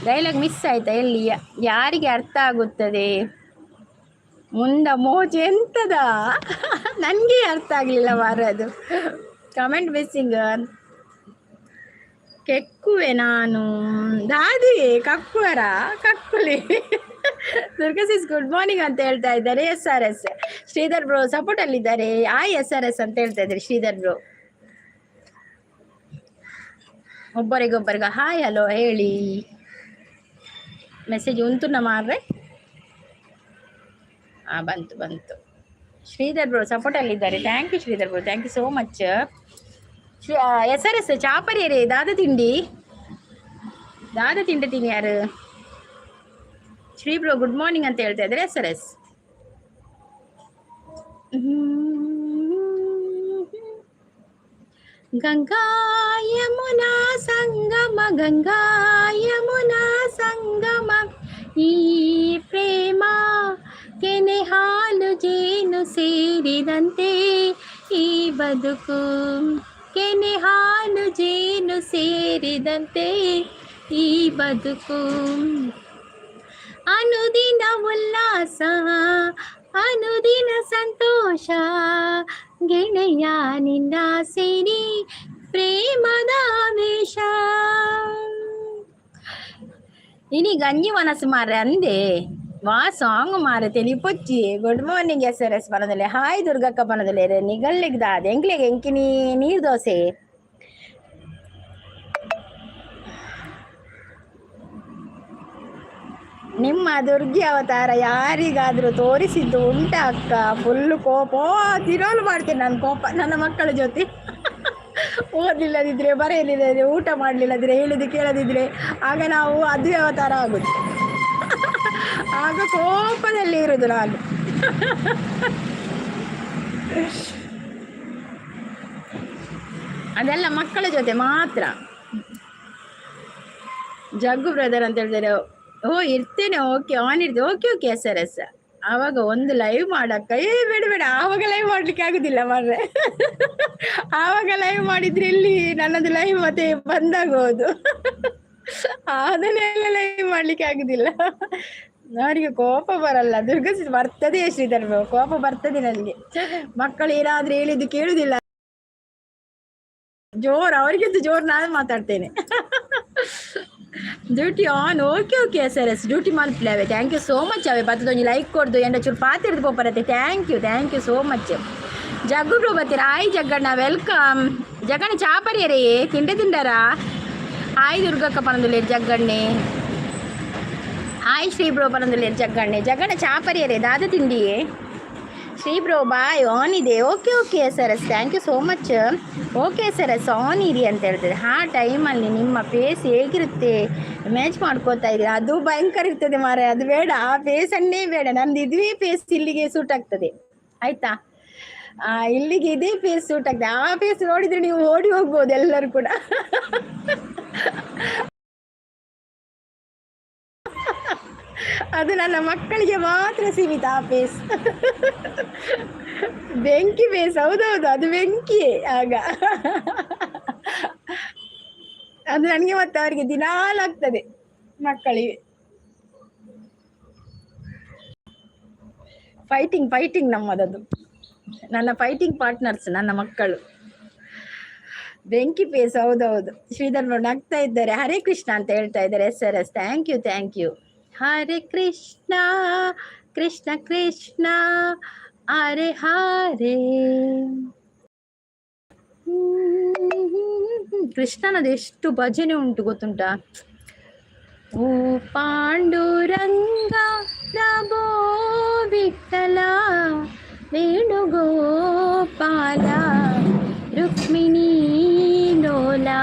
ಡೈಲಾಗ್ ಮಿಸ್ ಆಯ್ತಾ ಎಲ್ಲಿ? ಯಾರಿಗೆ ಅರ್ಥ ಆಗುತ್ತದೆ? ಮುಂದ ಮೋಜು ಎಂತದ ನನಗೆ ಅರ್ಥ ಆಗಲಿಲ್ಲ ಮಾರದು. Comment missing. ಕೆಕ್ಕುವೆ ನಾನು ದಾದಿ, ಕಕ್ಕುವರ ಕಕ್ಕುಲಿ. ದುರ್ಗಸಿಸ್ ಗುಡ್ ಮಾರ್ನಿಂಗ್ ಅಂತ ಹೇಳ್ತಾ ಇದ್ದಾರೆ. SRS ಶ್ರೀಧರ್ ಬ್ರೋ ಸಪೋರ್ಟ್ ಅಲ್ಲಿದ್ದಾರೆ. SRS ಅಂತ ಹೇಳ್ತಾ ಇದ್ದಾರೆ ಶ್ರೀಧರ್ ಬ್ರೋ. ಒಬ್ಬರಿಗೊಬ್ಬರಿಗೆ ಹಾಯ್ ಹಲೋ ಹೇಳಿ. ಮೆಸೇಜ್ ಉಂಟು ಮಾರ್ರೆ. ಬಂತು ಬಂತು. ಶ್ರೀಧರ್ ಬ್ರೋ ಸಪೋರ್ಟ್ ಅಲ್ಲಿದ್ದಾರೆ. Thank you Sridhar bro, thank you so much. SRS ಚಾಪರಿಯರೇ, ದಾದ ತಿಂಡಿ ತಿನ್ನಿ ಯಾರು? ಶ್ರೀ ಬ್ರೋ ಗುಡ್ ಮಾರ್ನಿಂಗ್ ಅಂತ ಹೇಳ್ತಾ ಇದ್ದಾರೆ SRS. ಗಂಗಾ ಯಮುನಾ ಸಂಗಮ, ಗಂಗಾ ಯಮುನಾ ಸಂಗಮ, ಈ ಪ್ರೇಮ ಕೆನೆ ಹಾಲು ಜೇನು ಸೇರಿದಂತೆ ಈ ಬದುಕು, ಕೆನೆ ಹಾಲು ಜೇನು ಸೇರಿದಂತೆ ಈ ಬದುಕು, ಅನುದಿನ ಉಲ್ಲಾಸ ಅನುದಿನ ಸಂತೋಷ, ಗೆಳೆಯ ನಿನ್ನ ಸೇರಿ ಪ್ರೇಮದ ವೇಷ. ಇನಿ ಗಂಜಿ ಮನಸ್ಸು ಮಾರ್ರೆ ಅಂದೆ ವಾ ಸಾಂಗ್ ಮಾರೆ ತೆಲಿಪೊಚ್ಚಿ. ಗುಡ್ ಮಾರ್ನಿಂಗ್ SRS ಪನದಲೆ. ಹಾಯ್ ದುರ್ಗಕ್ಕ ಪನದಲೆ ನಿಗಲ್ಲಿಗ್ದಾದ ಎಂಕ್ಲೆಗೆ ಎಂಕಿನಿ ನೀರು ದೋಸೆ. ನಿಮ್ಮ ದುರ್ಗಿ ಅವತಾರ ಯಾರಿಗಾದರೂ ತೋರಿಸಿದ್ದು ಉಂಟ ಅಕ್ಕ? ಫುಲ್ಲು ಕೋಪ. ತಿರೋಲು ಮಾಡ್ತೇನೆ ನಾನು ಕೋಪ ನನ್ನ ಮಕ್ಕಳ ಜೊತೆ. ಓದಲಿಲ್ಲದಿದ್ರೆ, ಬರೆಯಲಿಲ್ಲದಿದ್ರೆ, ಊಟ ಮಾಡಲಿಲ್ಲದಿದ್ರೆ, ಹೇಳಿದ್ದು ಕೇಳದಿದ್ರೆ ಆಗ ನಾವು ಅದುವೆ ಅವತಾರ ಆಗುತ್ತೆ. ಆಗ ಕೋಪದಲ್ಲಿ ಇರುವುದು ನಾನು. ಅದೆಲ್ಲ ಮಕ್ಕಳ ಜೊತೆ ಮಾತ್ರ. ಜಗ್ಗು ಬ್ರದರ್ ಅಂತ ಹೇಳಿದರೆ ಓ ಇರ್ತೇನೆ, ಓಕೆ ಆನ್ ಇರ್ತೇನೆ, okay okay S R S. ಆವಾಗ ಒಂದು ಲೈವ್ ಮಾಡಕ್ಕ ಬೇಡ ಬೇಡ, ಆವಾಗ ಲೈವ್ ಮಾಡ್ಲಿಕ್ಕೆ ಆಗುದಿಲ್ಲ ಮಾರ್ರೆ. ಆವಾಗ ಲೈವ್ ಮಾಡಿದ್ರೆ ಇಲ್ಲಿ ನನ್ನದು ಲೈವ್ ಮತ್ತೆ ಬಂದಾಗೋದು. ಅದನ್ನೆಲ್ಲ ಲೈವ್ ಮಾಡ್ಲಿಕ್ಕೆ ಆಗುದಿಲ್ಲ. ಅವರಿಗೆ ಕೋಪ ಬರಲ್ಲ, ದುರ್ಗಸಿ ಬರ್ತದೆ. ಶ್ರೀಧರ್ಮ ಕೋಪ ಬರ್ತದೆ ನನಗೆ. ಮಕ್ಕಳು ಏನಾದ್ರೂ ಹೇಳಿದ್ದು ಕೇಳುದಿಲ್ಲ, ಜೋರ್ ಅವರಿಗಿಂತ ಜೋರ್ ನಾನು ಮಾತಾಡ್ತೇನೆ. Duty on, okay okay S R S duty ಮಾಡ್ತಿಲ್ಲ ಅವೇ. ಥ್ಯಾಂಕ್ ಯು ಸೋ ಮಚ್ ಅವೇ. ಬತ್ತದೊಂದು ಲೈಕ್ ಕೊಡ್ದು ಎಂಡ ಚೂರು ಪಾತಿರ್ದು ಪೋಪರತ್ತೆ. Thank you so much. Jaggu bro ಬರ್ತೀರಾ? ಆಯ್ ಜಗ್ಗಣ್ಣ ವೆಲ್ಕಮ್. ಜಗಣ್ಣ ಚಾಪರಿಯರೇ ತಿಂಡಾರಾ? ಆಯ್ ದುರ್ಗಕ್ಕ ಪನಂದುಲೇರು ಜಗ್ಗಣ್ಣೆ. ಆಯ್ ಶ್ರೀ ಬ್ರೋ ಪನಂದುಲೇರು ಜಗ್ಗಣ್ಣೆ. ಜಗಣ್ಣ ಚಾಪರಿಯರೇ ದಾದ ತಿಂಡಿಯೇ? ಶ್ರೀ ಬ್ರೋ ಬಾಯ್ ಆನ್ ಇದೆ. Okay okay S R S thank you so much. Okay sir S on ಇರಿ ಅಂತ ಹೇಳ್ತದೆ. ಆ ಟೈಮಲ್ಲಿ ನಿಮ್ಮ ಫೇಸ್ ಹೇಗಿರುತ್ತೆ ಮ್ಯಾಚ್ ಮಾಡ್ಕೋತಾ ಇದ್ದೀರಾ? ಅದು ಭಯಂಕರ ಇರ್ತದೆ ಮಾರೆ. ಅದು ಬೇಡ, ಆ ಫೇಸನ್ನೇ ಬೇಡ. ನಂದು ಇದುವೇ ಫೇಸ್ ಇಲ್ಲಿಗೆ ಸೂಟ್ ಆಗ್ತದೆ ಆಯ್ತಾ? ಇಲ್ಲಿಗೆ ಇದೇ ಫೇಸ್ ಸೂಟ್ ಆಗ್ತದೆ. ಆ ಫೇಸ್ ನೋಡಿದ್ರೆ ನೀವು ಓಡಿ ಹೋಗ್ಬೋದು ಎಲ್ಲರೂ ಕೂಡ. ಅದು ನನ್ನ ಮಕ್ಕಳಿಗೆ ಮಾತ್ರ ಸೀಮಿತ ಆ ಫೇಸ್. ಬೆಂಕಿ ಫೇಸ್. ಹೌದೌದು, ಅದು ಬೆಂಕಿಯೇ. ಆಗ ಅದು ನನಗೆ ಮತ್ತೆ ಅವರಿಗೆ ದಿನಾಲಾಗ್ತದೆ ಮಕ್ಕಳಿಗೆ. ಫೈಟಿಂಗ್ ನಮ್ಮದದು. ನನ್ನ ಫೈಟಿಂಗ್ ಪಾರ್ಟ್ನರ್ಸ್ ನನ್ನ ಮಕ್ಕಳು. ಬೆಂಕಿ ಫೇಸ್. ಹೌದೌದು. ಶ್ರೀಧರ್ ನಗ್ತಾ ಇದ್ದಾರೆ. ಹರೇ ಕೃಷ್ಣ ಅಂತ ಹೇಳ್ತಾ ಇದ್ದಾರೆ. S R S thank you. Hare Krishna Krishna Krishna Hare Hare. ಕೃಷ್ಣನದು ಎಷ್ಟು ಭಜನೆ ಉಂಟು ಗೊತ್ತುಂಟಾ? ಓ ಪಾಂಡುರಂಗ ಪ್ರಭೋ ವಿಠಲ ವೇಣುಗೋಪಾಲ ರುಕ್ಮಿಣೀ ಲೋಲಾ.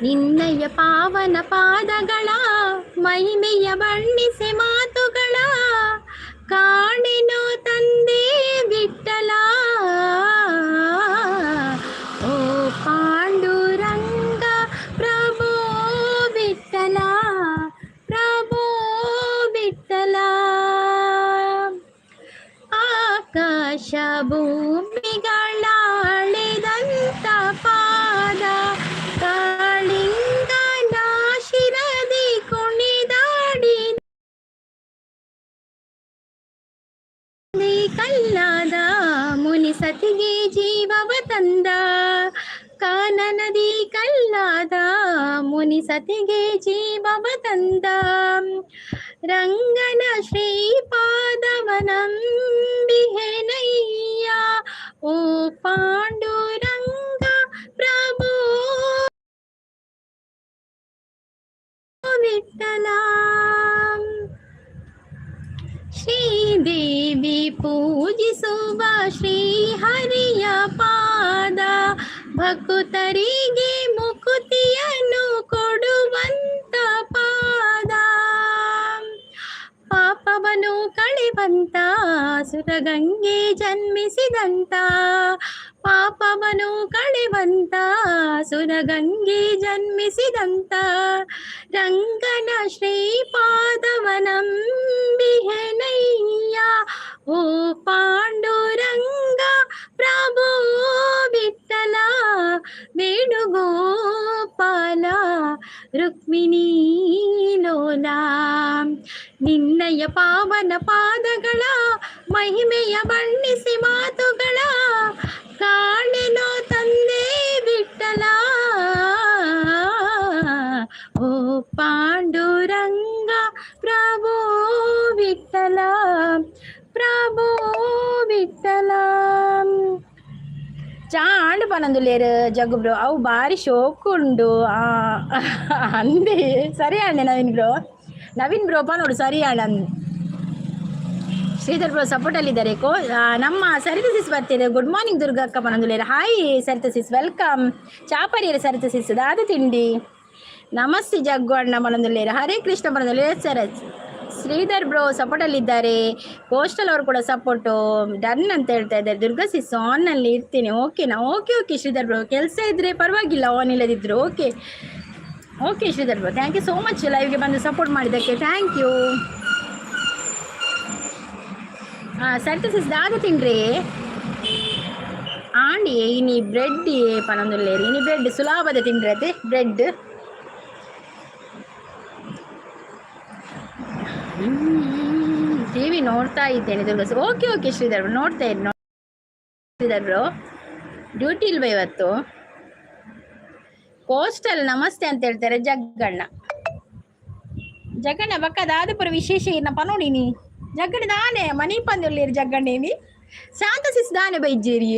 ನಿನ್ನಯ ಪಾವನ ಪಾದಗಳ ಮಹಿಮೆಯ ಬಣ್ಣಿಸೆ ಮಾತುಗಳ ಕಾಣೆನೋ ತಂದೆ ವಿಠಲ. ಓ ಪಾಂಡುರಂಗ ಪ್ರಭೋ ವಿಠಲ ಪ್ರಭೋ ವಿಠಲ. ಆಕಾಶ ಭೂಮಿಗಳಾಳಿದಂತ ಪಾದ ಕಾಳಿಂಗನ ಶಿರದಿ ಕುಣಿದಾಡಿ ಕಲ್ಲಾದ ಮುನಿ ಸತಿಗೆ ಜೀವವ ತಂದ. ಕಾನನದಿ ಕಲ್ಲಾದ ಮುನಿ ಸತಿಗೆ ಜೀವವ ತಂದ. ರಂಗನ ಶ್ರೀಪಾದವನಂಬಿಹೆನಯ್ಯ. ಓ ಪಾಂಡುರಂಗ ಪ್ರಭೋ ವಿಠಲ. ಶ್ರೀದೇವಿ ಪೂಜಿಸುವ ಶ್ರೀಹರಿಯ ಪಾದ ಭಕ್ತರಿಗೆ ಮುಕುತಿಯನ್ನು ಕೊಡುವಂತ ಪಾದ. ಪಾಪವನ್ನು ಕಳೆವಂತ ಸುರಗಂಗೆ ಜನ್ಮಿಸಿದಂತ. ಪಾಪವನ್ನು ಕಳೆವಂತ ಸುರಗಂಗೆ ಜನ್ಮಿಸಿದಂತ. ರಂಗನ ಶ್ರೀಪಾದವನಂಬಿಹೆನಯ್ಯ. ಓ ಪಾಂಡುರಂಗ ಪ್ರಭೋ ವಿಠಲ ವೇಣುಗೋಪಾಲ ರುಕ್ಮಿಣೀ ಲೋಲಾ. ನಿನ್ನಯ ಪಾವನ ಪಾದಗಳ ಮಹಿಮೆಯ ಬಣ್ಣಿಸಿ ಮಾತುಗಳ ಕಾಣೆನೋ ತಂದೆ ವಿಠಲ. ಓ ಪಾಂಡುರಂಗ ಪ್ರಭೋ ವಿಠಲ ಪ್ರಭೋ ವಿಠಲ. ಚಾಂಡ್ పనందులేరు జగ్గు బ్రో అవు భారీ షోకుండు ಅಂದೆ ಸರಿ ಅಣ್ಣ ನವೀನ್ ಬ್ರೋ ನೋಡು ಸರಿ ಅಣ್ಣ ಶ್ರೀಧರ್ ಬ್ರೋ ಸಪೋರ್ಟ್ ಅಲ್ಲಿದ್ದಾರೆ ನಮ್ಮ ಸರಿತ ಸಿಸ್ ಬರ್ತಿದೆ ಗುಡ್ ಮಾರ್ನಿಂಗ್ ದುರ್ಗಕ್ಕ ಪನಂದುಲೇರು ಹಾಯ್ ಸರಿತ ಸಿಸ್ ವೆಲ್ಕಮ್ ಚಾಪರಿಯರು ಸರಿತ ಸಿಸ್ ದಾದ ತಿಂಡಿ ನಮಸ್ತೆ ಜಗ್ಗು ಅಣ್ಣ ಪನಂದುಲೇರು ಹರೇ ಕೃಷ್ಣ ಪನಂದುಲೇರು ಸರ್ ಶ್ರೀಧರ್ ಬ್ರೋ ಸಪೋರ್ಟ್ ಅಲ್ಲಿದ್ದಾರೆ ಪೋಸ್ಟಲ್ ಅವರು ಕೂಡ ಸಪೋರ್ಟು ಡನ್ ಅಂತ ಹೇಳ್ತಾ ಇದ್ದಾರೆ ದುರ್ಗಾ ಸಿಸ್ ಆನ್ನಲ್ಲಿ ಇರ್ತೀನಿ ಓಕೆನಾ ಓಕೆ ಶ್ರೀಧರ್ ಬ್ರೋ ಕೆಲಸ ಇದ್ರೆ ಪರವಾಗಿಲ್ಲ ಆನ್ ಇಲ್ಲದಿದ್ರು okay Sridhar bro thank you so much ಲೈವ್ಗೆ ಬಂದು ಸಪೋರ್ಟ್ ಮಾಡಿದ್ದಕ್ಕೆ ಥ್ಯಾಂಕ್ ಯು ಸರಿತ ಸಿಸ್ ದಾದ ತಿಂಡ್ರಿ ಆಂಡಿ ಇನಿ ಬ್ರೆಡ್ ಪನೊಂದುಲ್ಲೇರಿ ಇನಿ ಬ್ರೆಡ್ ಸುಲಭದ ತಿಂಡ್ರತೆ ಬ್ರೆಡ್ ಟಿವಿ ನೋಡ್ತಾ ಇದ್ದೇನೆ ದುರ್ಗಾ ಓಕೆ ಶ್ರೀಧರ್ ಬ್ರೋ ನೋಡ್ತಾ ಇದ್ದೀನಿ ಶ್ರೀಧರ್ ಬ್ರೋ ಡ್ಯೂಟಿ ಇಲ್ವ ಇವತ್ತು ಪೋಸ್ಟಲ್ ನಮಸ್ತೆ ಅಂತ ಹೇಳ್ತಾರೆ ಜಗ್ಗಣ್ಣ ಬಕ್ಕದಾದ ವಿಶೇಷ ಇನ್ನ ಪನೋಡಿನಿ ಜಗ್ಗಣ್ಣ ದಾನೆ ಮನಿ ಪಂದಿರ್ಲಿರಿ ಜಗ್ಗಣ್ಣೇನಿ ಶಾಂತ ಸಿಸ್ ದಾನೆ ಬೈಜೇರಿ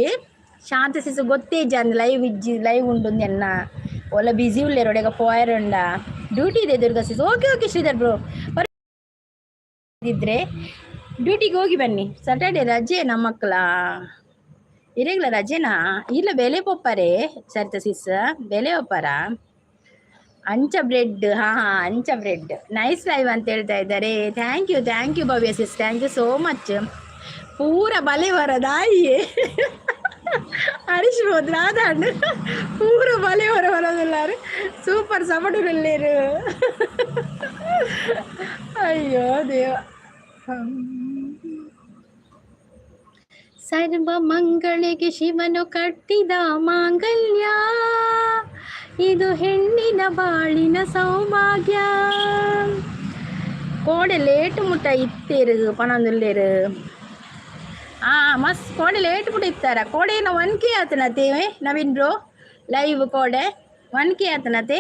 ಶಾಂತ ಸಿಸ್ ಗೊತ್ತೇ ಜನ್ ಲೈವ್ ಉಂಡು ಎನ್ನ ಒಲ್ಲ ಬಿಸಿ ಉಳ್ಳೇರು ಒಡೆಗ ಪೋಯರುಂಡ ಡ್ಯೂಟಿ ಇದೆ ದುರ್ಗಾ ಸಿಸ್ ಓಕೆ ಶ್ರೀಧರ್ ಬ್ರೋ ಇದ್ರೆ ಡ್ಯೂಟಿಗೆ ಹೋಗಿ ಬನ್ನಿ ಸಾಟರ್ಡೆ ರಜೆ ನಮ್ಮ ಮಕ್ಕಳ ಇರೆಗ್ಲ ರಜೆನಾ ಇಲ್ಲ ಬೆಲೆ ಪೊಪ್ಪರೆ ಸರಿತ ಸಿಸ್ ಬೆಲೆ ಒಪ್ಪರ ಅಂಚ ಬ್ರೆಡ್ ಅಂಚ ಬ್ರೆಡ್ ನೈಸ್ ಲೈವ್ ಅಂತ ಹೇಳ್ತಾ ಇದ್ದಾರೆ thank you Bhavya sis thank you so much ಪೂರ ಬಲೆ ವರದಾಯಿಯೇ ಹರೀಶ್ ಬೋದ್ರಾದಾಂಡು ಪೂರ ಬಲೆ ವರದಲ್ಲಾರು ಸೂಪರ್ ಸಪಟುರಲ್ಲೇರು ಅಯ್ಯೋ ದೇವ ಸರ್ವ ಮಂಗಳಿಗೆ ಶಿವನು ಕಟ್ಟಿದ ಮಾಂಗಲ್ಯ ಇದು ಹೆಣ್ಣಿನ ಬಾಳಿನ ಸೌಭಾಗ್ಯ ಕೋಡೆ ಲೇಟ್ ಮುಟ್ಟ ಇತ್ತೇರು ಪನೊಂದುಲ್ಲೇರು ಮಸ್ತ್ ಕೋಡೆ ಲೇಟ್ ಮುಟ್ಟ ಇತ್ತಾರ ಕೋಡೆನ 1K ಆತನತೆ ನವೀನ್ ಬ್ರೋ ಲೈವ್ ಕೋಡೆ 1K ಆತನತೆ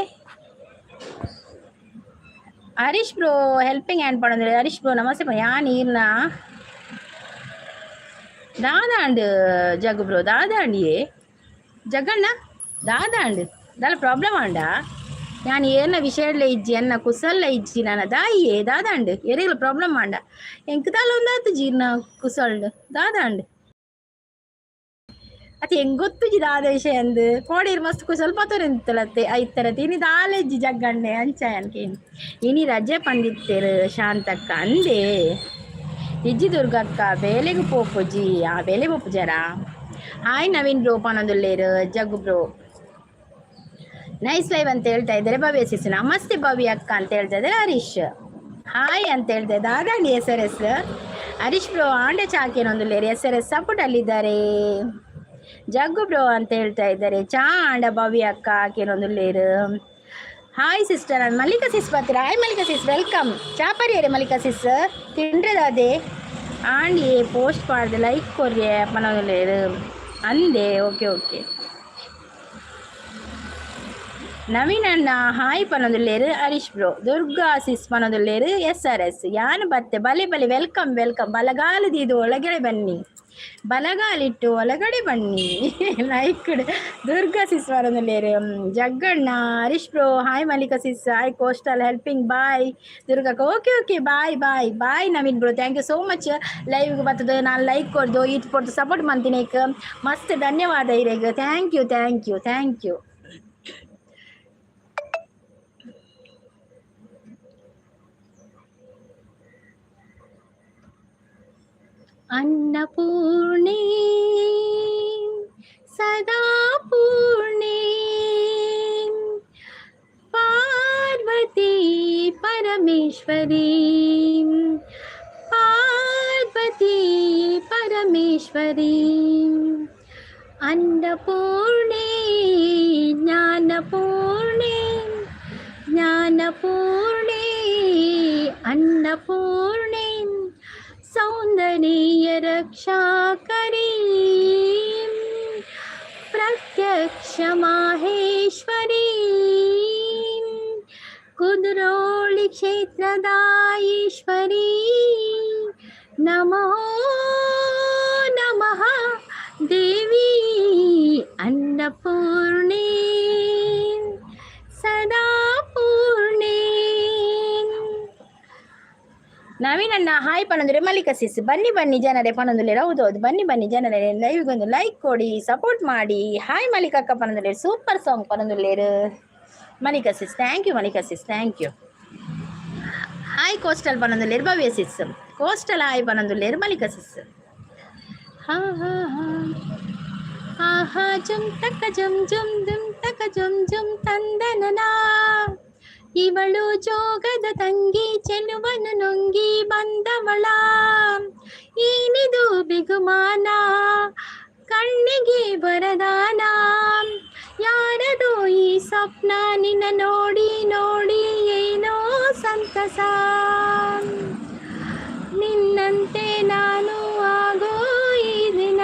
ಹರೀಶ್ ಬ್ರೋ ಹೆಲ್ಪಿಂಗ್ ಹ್ಯಾಂಡ್ ಪಡೋದಿಲ್ಲ ಹರೀಶ್ ಬ್ರೋ ನಮಸ್ತೆ ಯಾ ನೀರ್ನ ದಾದಾಂಡು ಜಗ್ಗು ಬ್ರೋ ದಾದಾಂಡಿಯೇ ಜಗ್ಗಣ್ಣ ದಾದಾಂಡು దాని ప్రాబ్లం అండా ഞാൻ ഏന്ന വിഷയമുള്ള ഇജ്ജി എന്ന കുസല്ല ഇജ്ജി ನಾನು ದಾಯಿಯೇ ದಾದಾಂಡು ಎರೆಗಳ ಪ್ರಾಬ್ಲಮ್ ಅಂಡ ಎಂಕದಾಲ ಒಂದಾತು ಜೀರ್ನ ಕುಸಲ್ಡು ದಾದಾಂಡು ಅದು ಹೆಂಗೆ ಗೊತ್ತುಜಿ ದಾದ ವಿಷಯ ಅಂದು ಕೋಡೀರು ಮಸ್ತ್ ಸ್ವಲ್ಪ ತೋರಿಂತಲತ್ತೆ ಐತರತ್ತೆ ಇನಿ ದಾಲೆಜ್ಜಿ ಜಗ್ಗಣ್ಣೆ ಅಂಚ ಅನ್ಕೇನು ಇನಿ ರಜೆ ಪಂದಿತ್ತೇರು ಶಾಂತಕ್ಕ ಅಂದೆ ಇಜ್ಜಿ ದುರ್ಗಕ್ಕ ಬೇಲೆಗೆ ಪೋಪುಜಿ ಬೇಲೆ ಪೋಪು ಜರ ಹಾಯ್ ನವೀನ್ ಬ್ರೋ ಪನೊಂದುಲ್ಲೇರು ಜಗ್ಗು ಬ್ರೋ ನೈಸ್ ಲೈವ್ ಅಂತ ಹೇಳ್ತಾ ಇದ್ದಾರೆ ಭವ್ಯ ಸಿಸ್ ನಮಸ್ತೆ ಭವ್ಯ ಅಕ್ಕ ಅಂತ ಹೇಳ್ತಾ ಇದ್ದಾರೆ ಹರೀಶ್ ಹಾಯ್ ಅಂತ ಹೇಳ್ತಾ ಇದ್ದ ದಾದಾಂಡಿ SRS ಹರೀಶ್ ಬ್ರೋ ಆಂಡೆ ಚಾಕೇನೊಂದುಲ್ಲೇರು SRS ಸಪೋರ್ಟ್ ಅಲ್ಲಿದ್ದಾರೆ ಜಗ್ಗು ಬ್ರೋ ಅಂತ ಹೇಳ್ತಾ ಇದ್ದಾರೆ ಚಾ ಆಂಡ ಭವ್ಯ ಅಕ್ಕ ಆಕೇನೊಂದುಲ್ಲೇರು ಹಾಯ್ ಸಿಸ್ಟರ್ ನಾನು ಮಲ್ಲಿಕಾ ಸಿಸ್ ಬರ್ತೀರಾ ಹಾಯ್ ಮಲ್ಲಿಕಾ ಸಿಸ್ ವೆಲ್ಕಮ್ ಚಾಪರಿಯರೇ ಮಲ್ಲಿಕಾ ಸಿಸ್ ತಿಂಡ್ರದಾದೆ ಆಂಡಿ ಪೋಸ್ಟ್ ಮಾಡಿದೆ ಲೈಕ್ ಕೊರ್ರೆ ಪನೊಂದುಲ್ಲೇರು ಅಂದೆ ಓಕೆ ನವೀನ್ ಅಣ್ಣ ಹಾಯ್ ಪನೊಂದುಲ್ಲೇರು ಹರೀಶ್ ಬ್ರೋ ದುರ್ಗಾ ಸಿಸ್ ಪನೊಂದುಲ್ಲೇರು SRS ಯಾನು ಬತ್ತೆ ಬಲೆ ವೆಲ್ಕಮ್ ಬಲಗಾಲದ ಇದು ಒಳಗಡೆ ಬನ್ನಿ ಬಲಗಾಲಿಟ್ಟು ಒಳಗಡೆ ಬನ್ನಿ ಲೈಕ್ ದುರ್ಗಾ ಸಿಸ್ ಪನೊಂದುಲ್ಲೇರು ಜಗ್ಗಣ್ಣ Harish bro hi Mallika sis hi coastal helping bye ದುರ್ಗಕ್ಕ okay bye Naveen bro thank you so much ಲೈವ್ಗೆ ಬರ್ತದೆ ನಾನು ಲೈಕ್ ಕೊಡ್ದು ಇದು ಕೊಡ್ದು ಸಪೋರ್ಟ್ ಮಾಡ್ತೀನಿ ಮಸ್ತ್ ಧನ್ಯವಾದ ಇರೇಗ ಥ್ಯಾಂಕ್ ಯು अन्नपूर्णे सदा पूर्णे पार्वती परमेश्वरी अन्नपूर्णे ज्ञानपूर्णे अन्नपूर्णे सौंदर्य रक्षा करी प्रत्यक्ष माहेश्वरी कुद्रोळि क्षेत्रदायीश्वरी नमः देवी अन्नपूर्णे ಸದಾ ಪೂರ್ಣೆ. ನವೀನಣ್ಣ ಹಾಯ್ ಪನಂದುಲೆ ಮಲ್ಲಿಕಾ ಸಿಸ್. ಬನ್ನಿ ಬನ್ನಿ ಜನರೇ ಪನಂದುಲೆ. ಹೌದೌದು, ಬನ್ನಿ ಬನ್ನಿ ಜನರೇ, ಲೈವ್ಗೊಂದು ಲೈಕ್ ಕೊಡಿ, ಸಪೋರ್ಟ್ ಮಾಡಿ. ಹಾಯ್ ಮಲ್ಲಿಕಕ್ಕ ಪನಂದುಲೆ, ಸೂಪರ್ ಸಾಂಗ್ ಪನಂದುಲ್ಲೇರು Mallika sis. Thank you Mallika sis, thank you. Hi coastal ಪನಂದುಲ್ಲೇರು ಭವ್ಯ ಸಿಸ್. ಕೋಸ್ಟಲ್ ಹಾಯ್ ಪನಂದುಲ್ಲೇರು ಮಲ್ಲಿಕಾ ಸಿಸ್. ಹಾ ಹಾ ಹಾ ಹಾ ಹಾ ಜುಮ್ ತಕ ಜುಮ್ ಜುಮ್ ದುಮ್ ತಕ ಜುಮ್ ಜುಮ್ ತಂದನನಾ. ಇವಳು ಜೋಗದ ತಂಗಿ, ಚೆಲುವನು ನುಂಗಿ ಬಂದವಳ. ಏನಿದು ಬಿಗುಮಾನ, ಕಣ್ಣಿಗೆ ಬರದಾನ. ಯಾರದು ಈ ಸ್ವಪ್ನ, ನಿನ್ನ ನೋಡಿ ನೋಡಿ ಏನೋ ಸಂತಸ. ನಿನ್ನಂತೆ ನಾನು ಆಗೋ ಈ ದಿನ.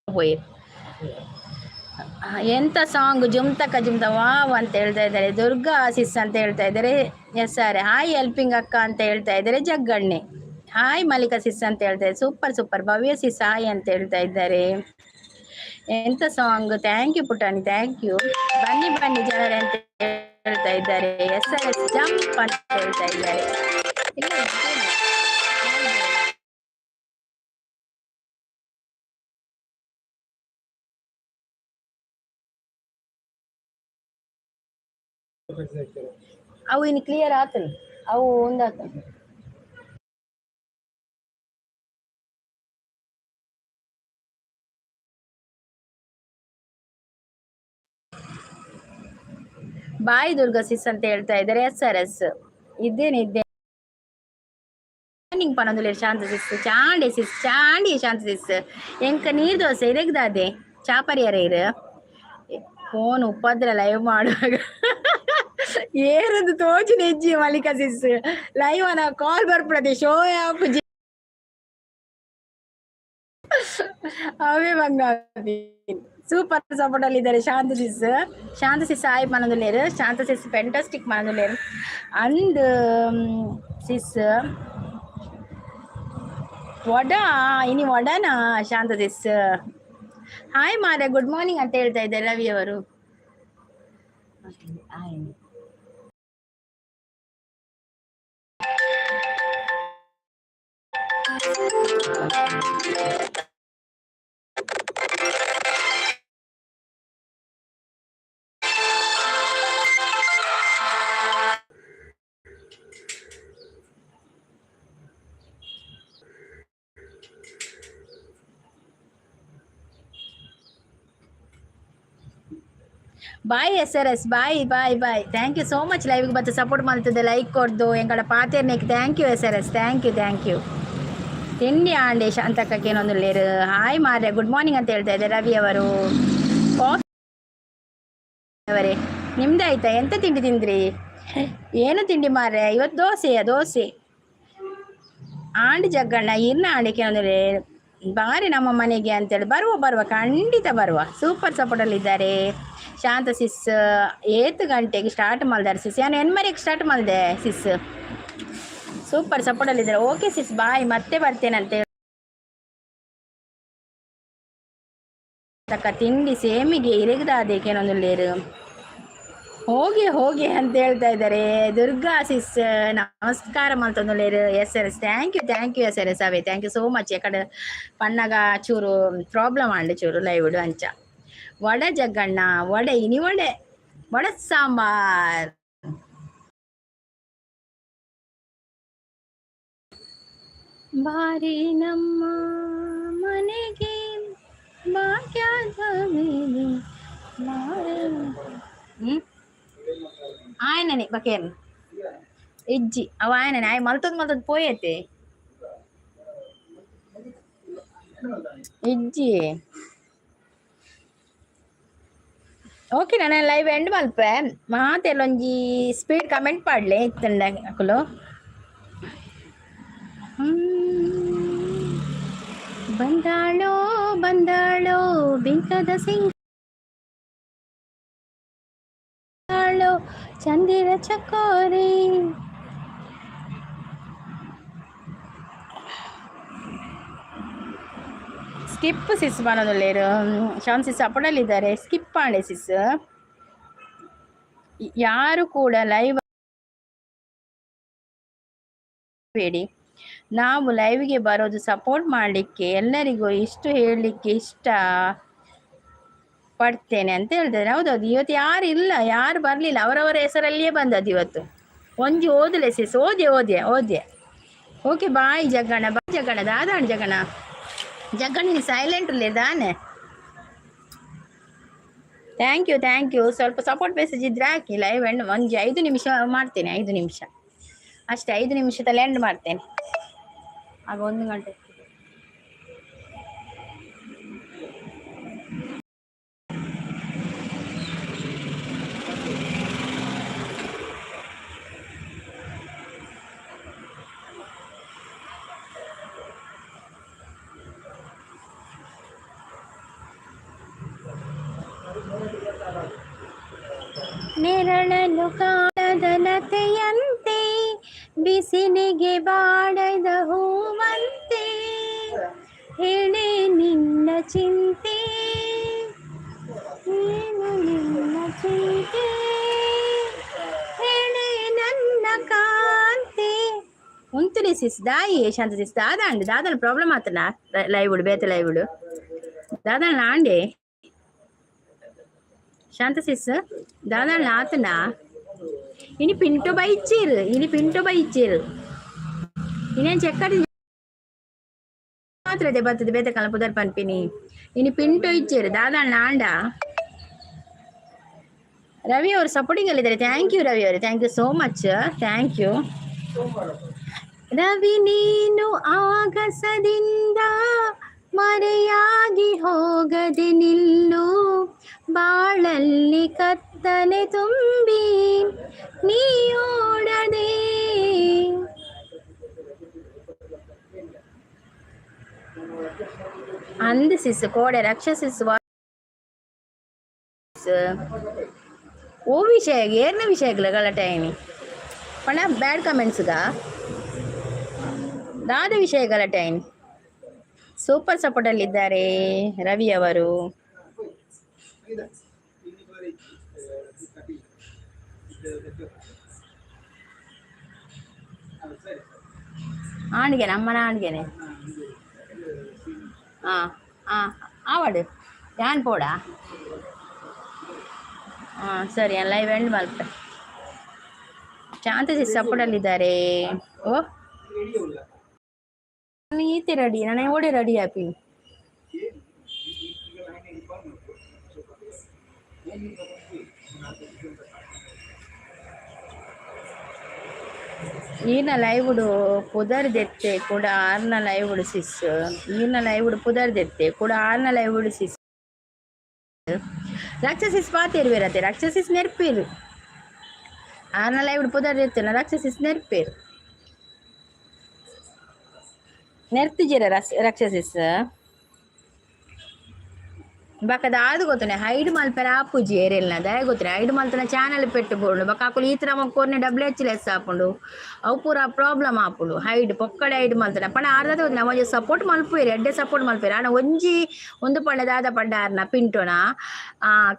ಹೋಯ್ ಎಂತ ಸಾಂಗ್, ಜುಮ್ತಕ ಜುಮ್ತ ವಾವ್ ಅಂತ ಹೇಳ್ತಾ ಇದ್ದಾರೆ. ದುರ್ಗಾ ಆಸಿಸ್ ಅಂತ ಹೇಳ್ತಾ ಇದ್ದಾರೆ. ಎಸ್ ಆರ್ ಹಾಯ್ ಹೆಲ್ಪಿಂಗ್ ಅಕ್ಕ ಅಂತ ಹೇಳ್ತಾ ಇದ್ದಾರೆ. ಜಗ್ಗಣ್ಣೆ ಹಾಯ್ ಮಲ್ಲಿಕಾ ಸಿಸ್ ಅಂತ ಹೇಳ್ತಾ ಇದ್ದಾರೆ. Super super. Bhavya sis hi ಅಂತ ಹೇಳ್ತಾ ಇದ್ದಾರೆ. ಎಂತ ಸಾಂಗ್, ಥ್ಯಾಂಕ್ ಯು ಪುಟಾಣಿ, ಥ್ಯಾಂಕ್ ಯು. ಬನ್ನಿ ಬನ್ನಿ ಜನರೇ ಅಂತ ಹೇಳ್ತಾ ಇದ್ದಾರೆ. ಎಸ್ ಆರ್ ಎಸ್ ಜಂಪ್ ಅಂತ ಹೇಳ್ತಾ ಇದ್ದಾರೆ. ಇಲ್ಲ ಅವು ಇನ್ನು ಕ್ಲಿಯರ್ ಆತಲ್ಲ, ಅವು ಒಂದಾತ. ಬಾಯ್ ದುರ್ಗಾ ಸಿಸ್ ಅಂತ ಹೇಳ್ತಾ ಇದ್ದಾರೆ. ಎಸ್ ಆರ್ ಎಸ್ ಇದ್ದೇನೆ ಪನೊಂದುಲೆ ಶಾಂತ ಸಿಸ್ ಚಾಂಡಿ ಸಿಸ್ ಚಾಂಡಿ ಶಾಂತ ಸಿಸ್ ಎಂಕ ನೀರ್ ದೋಸೆ ಇರಗ್ದಾದೆ ಚಾಪರಿಯರ ಇರು ಫೋನ್ ಉಪ್ಪದ್ರ ಲೈವ್ ಮಾಡುವಾಗ ಏರದು ತೋಜು ನೆಜ್ಜಿ ಮಲ್ಲಿಕಾ ಸಿಸ್ ಲೈವ್ ಅನ್ನ ಕಾಲ್ ಬರ್ಪಡದೆ ಶೋ ಆಪ್ ಅವೇ ಬಂಗಾರಿ ಸೂಪರ್ ಸಪೋರ್ಟ್ ಅಲ್ಲಿ ಇದ್ದಾರೆ. ಶಾಂತ ಸಿಸ್ ಆಯ್ ಮನದುಲ್ಲೇರು, ಶಾಂತ ಸಿಸ್ ಫೆಂಟಾಸ್ಟಿಕ್ ಮನದುಲ್ಲೇರು. ಅಂಡ್ ಸಿಸ್ ವಡ ಇನಿ ವಡನಾ ಶಾಂತ ಸಿಸ್ ಹಾಯ್ ಮಾರೆ ಗುಡ್ ಮಾರ್ನಿಂಗ್ ಅಂತ ಹೇಳ್ತಾ ಇದ್ದಾರೆ ರವಿ ಅವರು. Bye SRS bye bye bye. Thank you so much ಲೈವ್ಗೆ ಮತ್ತೆ ಸಪೋರ್ಟ್ ಮಾಡ್ತದೆ, ಲೈಕ್ ಕೊಡ್ದು ಎಂಕಡ ಪಾತೇರ್ನೆಕ್. Thank you SRS, thank you. ತಿಂಡಿ ಆಂಡೆ ಶಾಂತಕ್ಕಕ್ಕೆ ಏನೊಂದು ಲೇರು ಹಾಯ್ ಮಾರ್ರೆ ಗುಡ್ ಮಾರ್ನಿಂಗ್ ಅಂತ ಹೇಳ್ತಾ ಇದ್ದಾರೆ ರವಿ ಅವರು. ಕಾಫಿ ಅವರೇ ನಿಮ್ದು ಆಯ್ತಾ? ಎಂತ ತಿಂಡಿ ತಿಂದ್ರಿ? ಏನು ತಿಂಡಿ ಮಾರ್ರೆ? ಇವತ್ತು ದೋಸೆ. ಆಂಡಿ ಜಗ್ಗಣ್ಣ ಇರ್ನ ಆಂಡಿಕೆ ಅಂದ್ರೆ ಬಾರಿ ನಮ್ಮ ಮನೆಗೆ ಅಂತೇಳಿ ಬರುವ ಖಂಡಿತ ಬರುವ. ಸೂಪರ್ ಸಪೋರ್ಟಲ್ಲಿ ಇದ್ದಾರೆ. ಶಾಂತ ಸಿಸ್ 8 ಗಂಟೆಗೆ ಸ್ಟಾರ್ಟ್ ಮಾಡಿದಾರೆ ಸಿಸ್. ನಾನು ಎನ್ಮರಿಗೆ ಸ್ಟಾರ್ಟ್ ಮಾಡಿದೆ ಸಿಸ್. ಸೂಪರ್ ಸಪೋರ್ಟಲ್ಲಿ ಇದ್ದಾರೆ. ಓಕೆ ಸಿಸ್ ಬಾಯ್, ಮತ್ತೆ ಬರ್ತೇನಂತೆ. ತಕ್ಕ ತಿಂಡಿ ಸೇಮಿಗೆ ಇರಗದಾದೇಕೆ ಏನೊಂದು ಲೇರು ಹೋಗಿ ಅಂತ ಹೇಳ್ತಾ ಇದ್ದಾರೆ. ದುರ್ಗಾ ಸಿಸ್ ನಮಸ್ಕಾರ ಮಲ್ತೊಂದುಲ್ಲೇರು. SRS ಥ್ಯಾಂಕ್ ಯು SRS ಅವೇ ಥ್ಯಾಂಕ್ ಯು ಸೋ ಮಚ್. ಯಾಕಡೆ ಪಣ್ಣಗ ಚೂರು ಪ್ರಾಬ್ಲಮ್ ಆಂಡು ಚೂರು ಲೈವ್ಡು ಅಂಚ. ವಡ ಜಗ್ಗಣ್ಣ ಇನಿ ವಡ ಸಾಂಬಾರ್. ಬಾರಿ ನಮ್ಮ ಮನೆಗೆ ಭಾಗ್ಯದ ಮೇಲೆ ఆయననే బకేన్ ఇజ్జి అవ ఆయననే ఆయన మలతది పోయేతే ఇజ్జి. ಓಕೆ ನಾನು ಲೈವ್ ಎಂಡ್ ಮಲ್ಪೆ ಮಾತೆಲ್ಲೊಂಜಿ ಸ್ಪೀಡ್ ಕಮೆಂಟ್ ಪಾಡ್ಲೆ ಇತ್ತಂಡೆ ಅಕುಲು. ಬಂದಾಳೋ ಬಿಂಕದ ಸಿಂಗಾಳೋ ಚಂದಿರ ಚಕೋರಿ. ಸ್ಕಿಪ್ ಸಿಸ್ ಬರೋದಿಲ್ಲೇರು ಶಾನ್ ಸಿಸ್ ಅಪ್ಪಡಲ್ಲಿದ್ದಾರೆ. ಸ್ಕಿಪ್ ಮಾಡಿ ಸಿಸ್. ಯಾರು ಕೂಡ ಲೈವ್ ಬೇಡಿ. ನಾವು ಲೈವ್ಗೆ ಬರೋದು ಸಪೋರ್ಟ್ ಮಾಡಲಿಕ್ಕೆ, ಎಲ್ಲರಿಗೂ ಇಷ್ಟು ಹೇಳಲಿಕ್ಕೆ ಇಷ್ಟ ಪಡ್ತೇನೆ ಅಂತ ಹೇಳ್ತಾರೆ. ಹೌದೌದು, ಇವತ್ತು ಯಾರು ಇಲ್ಲ, ಯಾರು ಬರಲಿಲ್ಲ, ಅವರವರ ಹೆಸರಲ್ಲಿಯೇ ಬಂದದ್ದು ಇವತ್ತು. ಒಂಜಿ ಓದಲೆ ಸಿಸ್, ಓದ್ಯ. ಓಕೆ ಬಾಯ್ ಜಗ್ಗಣ್ಣ ದಾದಾಣ ಜಗ್ಗಣ್ಣ ನೀನು ಸೈಲೆಂಟ್ ದಾನೆ. Thank you. ಸ್ವಲ್ಪ ಸಪೋರ್ಟ್ ಮೆಸೇಜ್ ಇದ್ರೆ ಹಾಕಿ. ಲೈವ್ ಎಂಡ್ ಒಂದು 5 ನಿಮಿಷ ಮಾಡ್ತೇನೆ. 5 ನಿಮಿಷ ಅಷ್ಟೇ. 5 ನಿಮಿಷದಲ್ಲಿ ಎಂಡ್ ಮಾಡ್ತೇನೆ. ಆಗ 1 ಗಂಟೆ. ನೆರಳನ್ನು ಕಾಣದ ಲತೆಯಂತೆ, ಬಿಸಿಲಿಗೆ ಬಾಡದ ಹೂವಂತೆ, ಹೇಳೆ ನಿನ್ನ ಚಿಂತೆ, ಏನು ನಿನ್ನ ಚಿಂತೆ, ಹೇಳೆ ನನ್ನ ಕಾಂತೆ. ಉಂತುಲಿ ಸಿಸ್ ದಾಯಿ ಶಾಂತ ಸಿಸ್ ದಾದಾನ ಪ್ರಾಬ್ಲಮ್ ಆತನ ಲೈವ್ ಬೇತೆ ಲೈವ್ ದಾದಾನ ಆಂಡೆ ಶಾಂತ ಸಿಸ್ ದಾದಾಳ ಆತನ ಇನಿ ಪಿಂಟೋ ಬೈ ಇಚ್ಚೇರು ಇನ್ನೇನು ಚೆಕ್ಕಡಿ ಮಾತ್ರ ಬರ್ತದೆ ಬೇತೆ ಕಾಲ ಪುದರ್ ಪನ್ಪಿನಿ ಇನಿ ಪಿಂಟೋ ಇಚ್ಚೇರು ದಾದಾಳ ಆಂಡ. ರವಿ ಅವರು ಸಪೋರ್ಟಿಂಗ್ ಅಲ್ಲಿದ್ದಾರೆ. ಥ್ಯಾಂಕ್ ಯು ರವಿ ಅವರು, thank you so much. Thank you Ravi. ನೀನು ಆಗಸದಿಂದ ಮರೆಯಾಗಿ ಹೋಗದೆ ನಿಲ್ಲು, ಬಾಳಲ್ಲಿ ಕತ್ತಲೆ ತುಂಬಿ ನೀ ಓಡದೆ. ಅಂದ್ ಸಿಸ್ ಕೋಡೆ ರಕ್ಷಸಿಸ್ ಓ ವಿಷಯ ಏರ್ನ ವಿಷಯಗಳ ಗಲಾಟೆನಿ ಪಣ ಬ್ಯಾಡ್ ಕಮೆಂಟ್ಸ್ಗಾ ದಾದ ವಿಷಯ ಗಲಾಟೆನಿ ಸೂಪರ್ ಸಪೋರ್ಟ್ ಅಲ್ಲಿದ್ದಾರೆ ರವಿ ಅವರು. ಆಣ್ಗೆನೆ ಅಮ್ಮನ ಆಣ್ಗೆನೆ ಹಾಂ ಹಾಂ ಆವಡು ಯಾನ್ ಪೋಡ ಹಾಂ ಸರಿ ಲೈವ್ ಎಂಡ್ ಮಲ್ಪ ಶಾಂತಜಿ ಸಪೋರ್ಟಲ್ಲಿದ್ದಾರೆ. ಓ ಈತೆ ರೆಡಿ ನಾನು ಓಡಿ ರೆಡಿ ಆಪಿ ಈನ ಲೈವ್ಡು ಪುದರ್ದೆತ್ತೆ ಕೂಡ ಆರ್ನ ಲೈವ್ಡು ಸಿಸ್ ಈನ ಲೈವ್ಡು ಪುದರ್ದೆತ್ತೆ ಕೂಡ ಆರ್ನ ಲೈವ್ಡು ಸಿಸ್ ರಾಕ್ಷಸಿಸ್ ಪಾತಿರ್ವಿರತ್ತೆ ರಾಕ್ಷಸಿಸ್ ನೆರ್ಪೀರು ಆರ್ನ ಲೈವ್ಡು ಪುದರ್ದೆತ್ತೆ ರಾಕ್ಷಸಿಸ್ ನೆರ್ಪೀರು ನೆರ್ತಿದ್ದೀರ ರಾಕ್ಷಸಿಸ್ ಬಕದ ಆದು ಗೊತ್ತನೆ ಹೈಡ್ ಮಲ್ಪರ ಆಪುಜಿ ಏರೆಲ್ನ ದಯ ಗೊತ್ತನೆ ಹೈಡ್ ಮಲ್ತನ ಚಾನಲ್ ಪೆಟ್ಟುಕೊಂಡು ಬಕ ಆಕುಲು ಈತರ ಮಕ್ಕೋರ್ನೆ WH ಆಪುಂಡು ಅವು ಪೂರ ಪ್ರಾಬ್ಲಮ್ ಆಪುಂಡು ಹೈಡ್ ಪೊಕ್ಕಡೆ ಹೈಡ್ ಮಲ್ತನ ಪಂಡ ಆರ್ದ ಗೊತ್ತಿನ ಒಂಜಿ ಸಪೋರ್ಟ್ ಮಲ್ಪುವೆರು ಎಡ್ಡೆ ಸಪೋರ್ಟ್ ಮಲ್ಪೇರು ಆನ ಒಂಜಿ ಒಂದು ಪಂಡ ದಾದ ಪಂಡ ಆರ್ನ ಪಿಂಟೋನ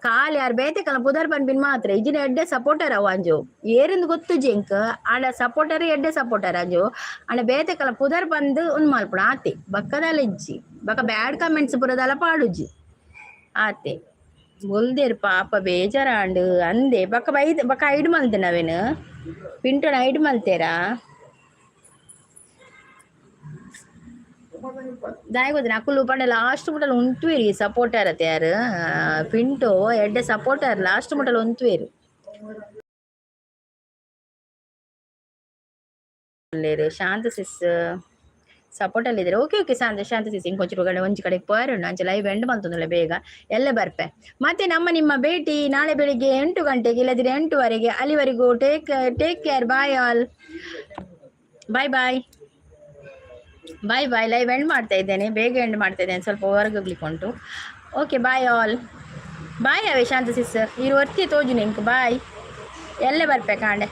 ಕಾಲಿ ಆರ್ ಬೇತೆಕಲ ಪುದರ್ ಪನ್ಪಿನ್ ಮಾತ್ರ ಇಜಿನ ಎಡ್ಡೆ ಸಪೋರ್ಟರ್ ಅವು ಅಂಜು ಏರಿಂದ ಗೊತ್ತು ಜಿಂಕ್ ಆಡ ಸಪೋರ್ಟರ್ ಎಡ್ಡೆ ಸಪೋರ್ಟರ್ ಅಂಜು ಆಂಡ ಬೇತೆಕಲ ಪುದರ್ ಬಂದು ಒಂದು ಮಲ್ಪುಣ ಆತಿ ಬಕ್ಕದಲ್ಲ ಇಜ್ಜಿ ಬಕ ಬ್ಯಾಡ್ ಕಮೆಂಟ್ಸ್ ಪುರದಲ್ಲ ಪಾಡುಜಿ ಆತೆ ಬೊಲ್ದೇರು ಪಾಪ ಬೇಜಾರಾಂಡು ಅಂದೆ ಬಕ್ಕ ಬೈದ್ ಬಕ್ಕ ಐಡ್ ಮಲ್ತೆ ನಾವೇನು ಪಿಂಟೋನ ಐಡ್ ಮಲ್ತೇರಾ ದಾಯ ಗೊತ್ತಿನ ಅಕ್ಕುಲು ಪಂಡ ಲಾಸ್ಟ್ ಮುಟ್ಟಲು ಉಂಟುವೇರಿ ಸಪೋರ್ಟರ್ ಅತ್ತೆ ಯಾರು ಪಿಂಟೋ ಎಡ್ಡೆ ಸಪೋರ್ಟರ್ ಲಾಸ್ಟ್ ಮುಟ್ಟಲು ಉಂಟುವೇರು ಶಾಂತ ಸಿಸ್ ಸಪೋರ್ಟ್ ಅಲ್ಲಿದ್ದಾರೆ. ಓಕೆ ಓಕೆ ಶಾಂತ ಸಿಸ್ ಇಂಕೊಂಚೂರು ಕಡೆ ಒಂಚು ಕಡೆಗೆ ಪೋಯರುಂಡು ಅಂಚೆ ಲೈವ್ ಎಂಡ್ ಬಂತಂದ್ರೆ ಬೇಗ ಎಲ್ಲ ಬರ್ಪೆ. ಮತ್ತೆ ನಿಮ್ಮ ಭೇಟಿ ನಾಳೆ ಬೆಳಿಗ್ಗೆ 8 ಗಂಟೆಗೆ ಇಲ್ಲದಿದ್ರೆ 8ವರೆಗೆ. ಅಲ್ಲಿವರೆಗೂ take care. Bye all. Bye bye bye bye. Live end ಮಾಡ್ತಾ ಇದ್ದೇನೆ, ಬೇಗ ಎಂಡ್ ಮಾಡ್ತಾ ಇದ್ದೇನೆ, ಸ್ವಲ್ಪ ಹೊರಗೆ ಹೋಗ್ಲಿಕ್ಕುಂಟು. Okay bye all. ಬಾಯ್ ಅವೇ ಶಾಂತ ಸಿಸ್ ಇರು ಒತ್ತಿ ತೋಜು ನಿಂಕು ಬಾಯ್ ಎಲ್ಲ ಬರ್ಪೆ ಕಾಂಡೆ.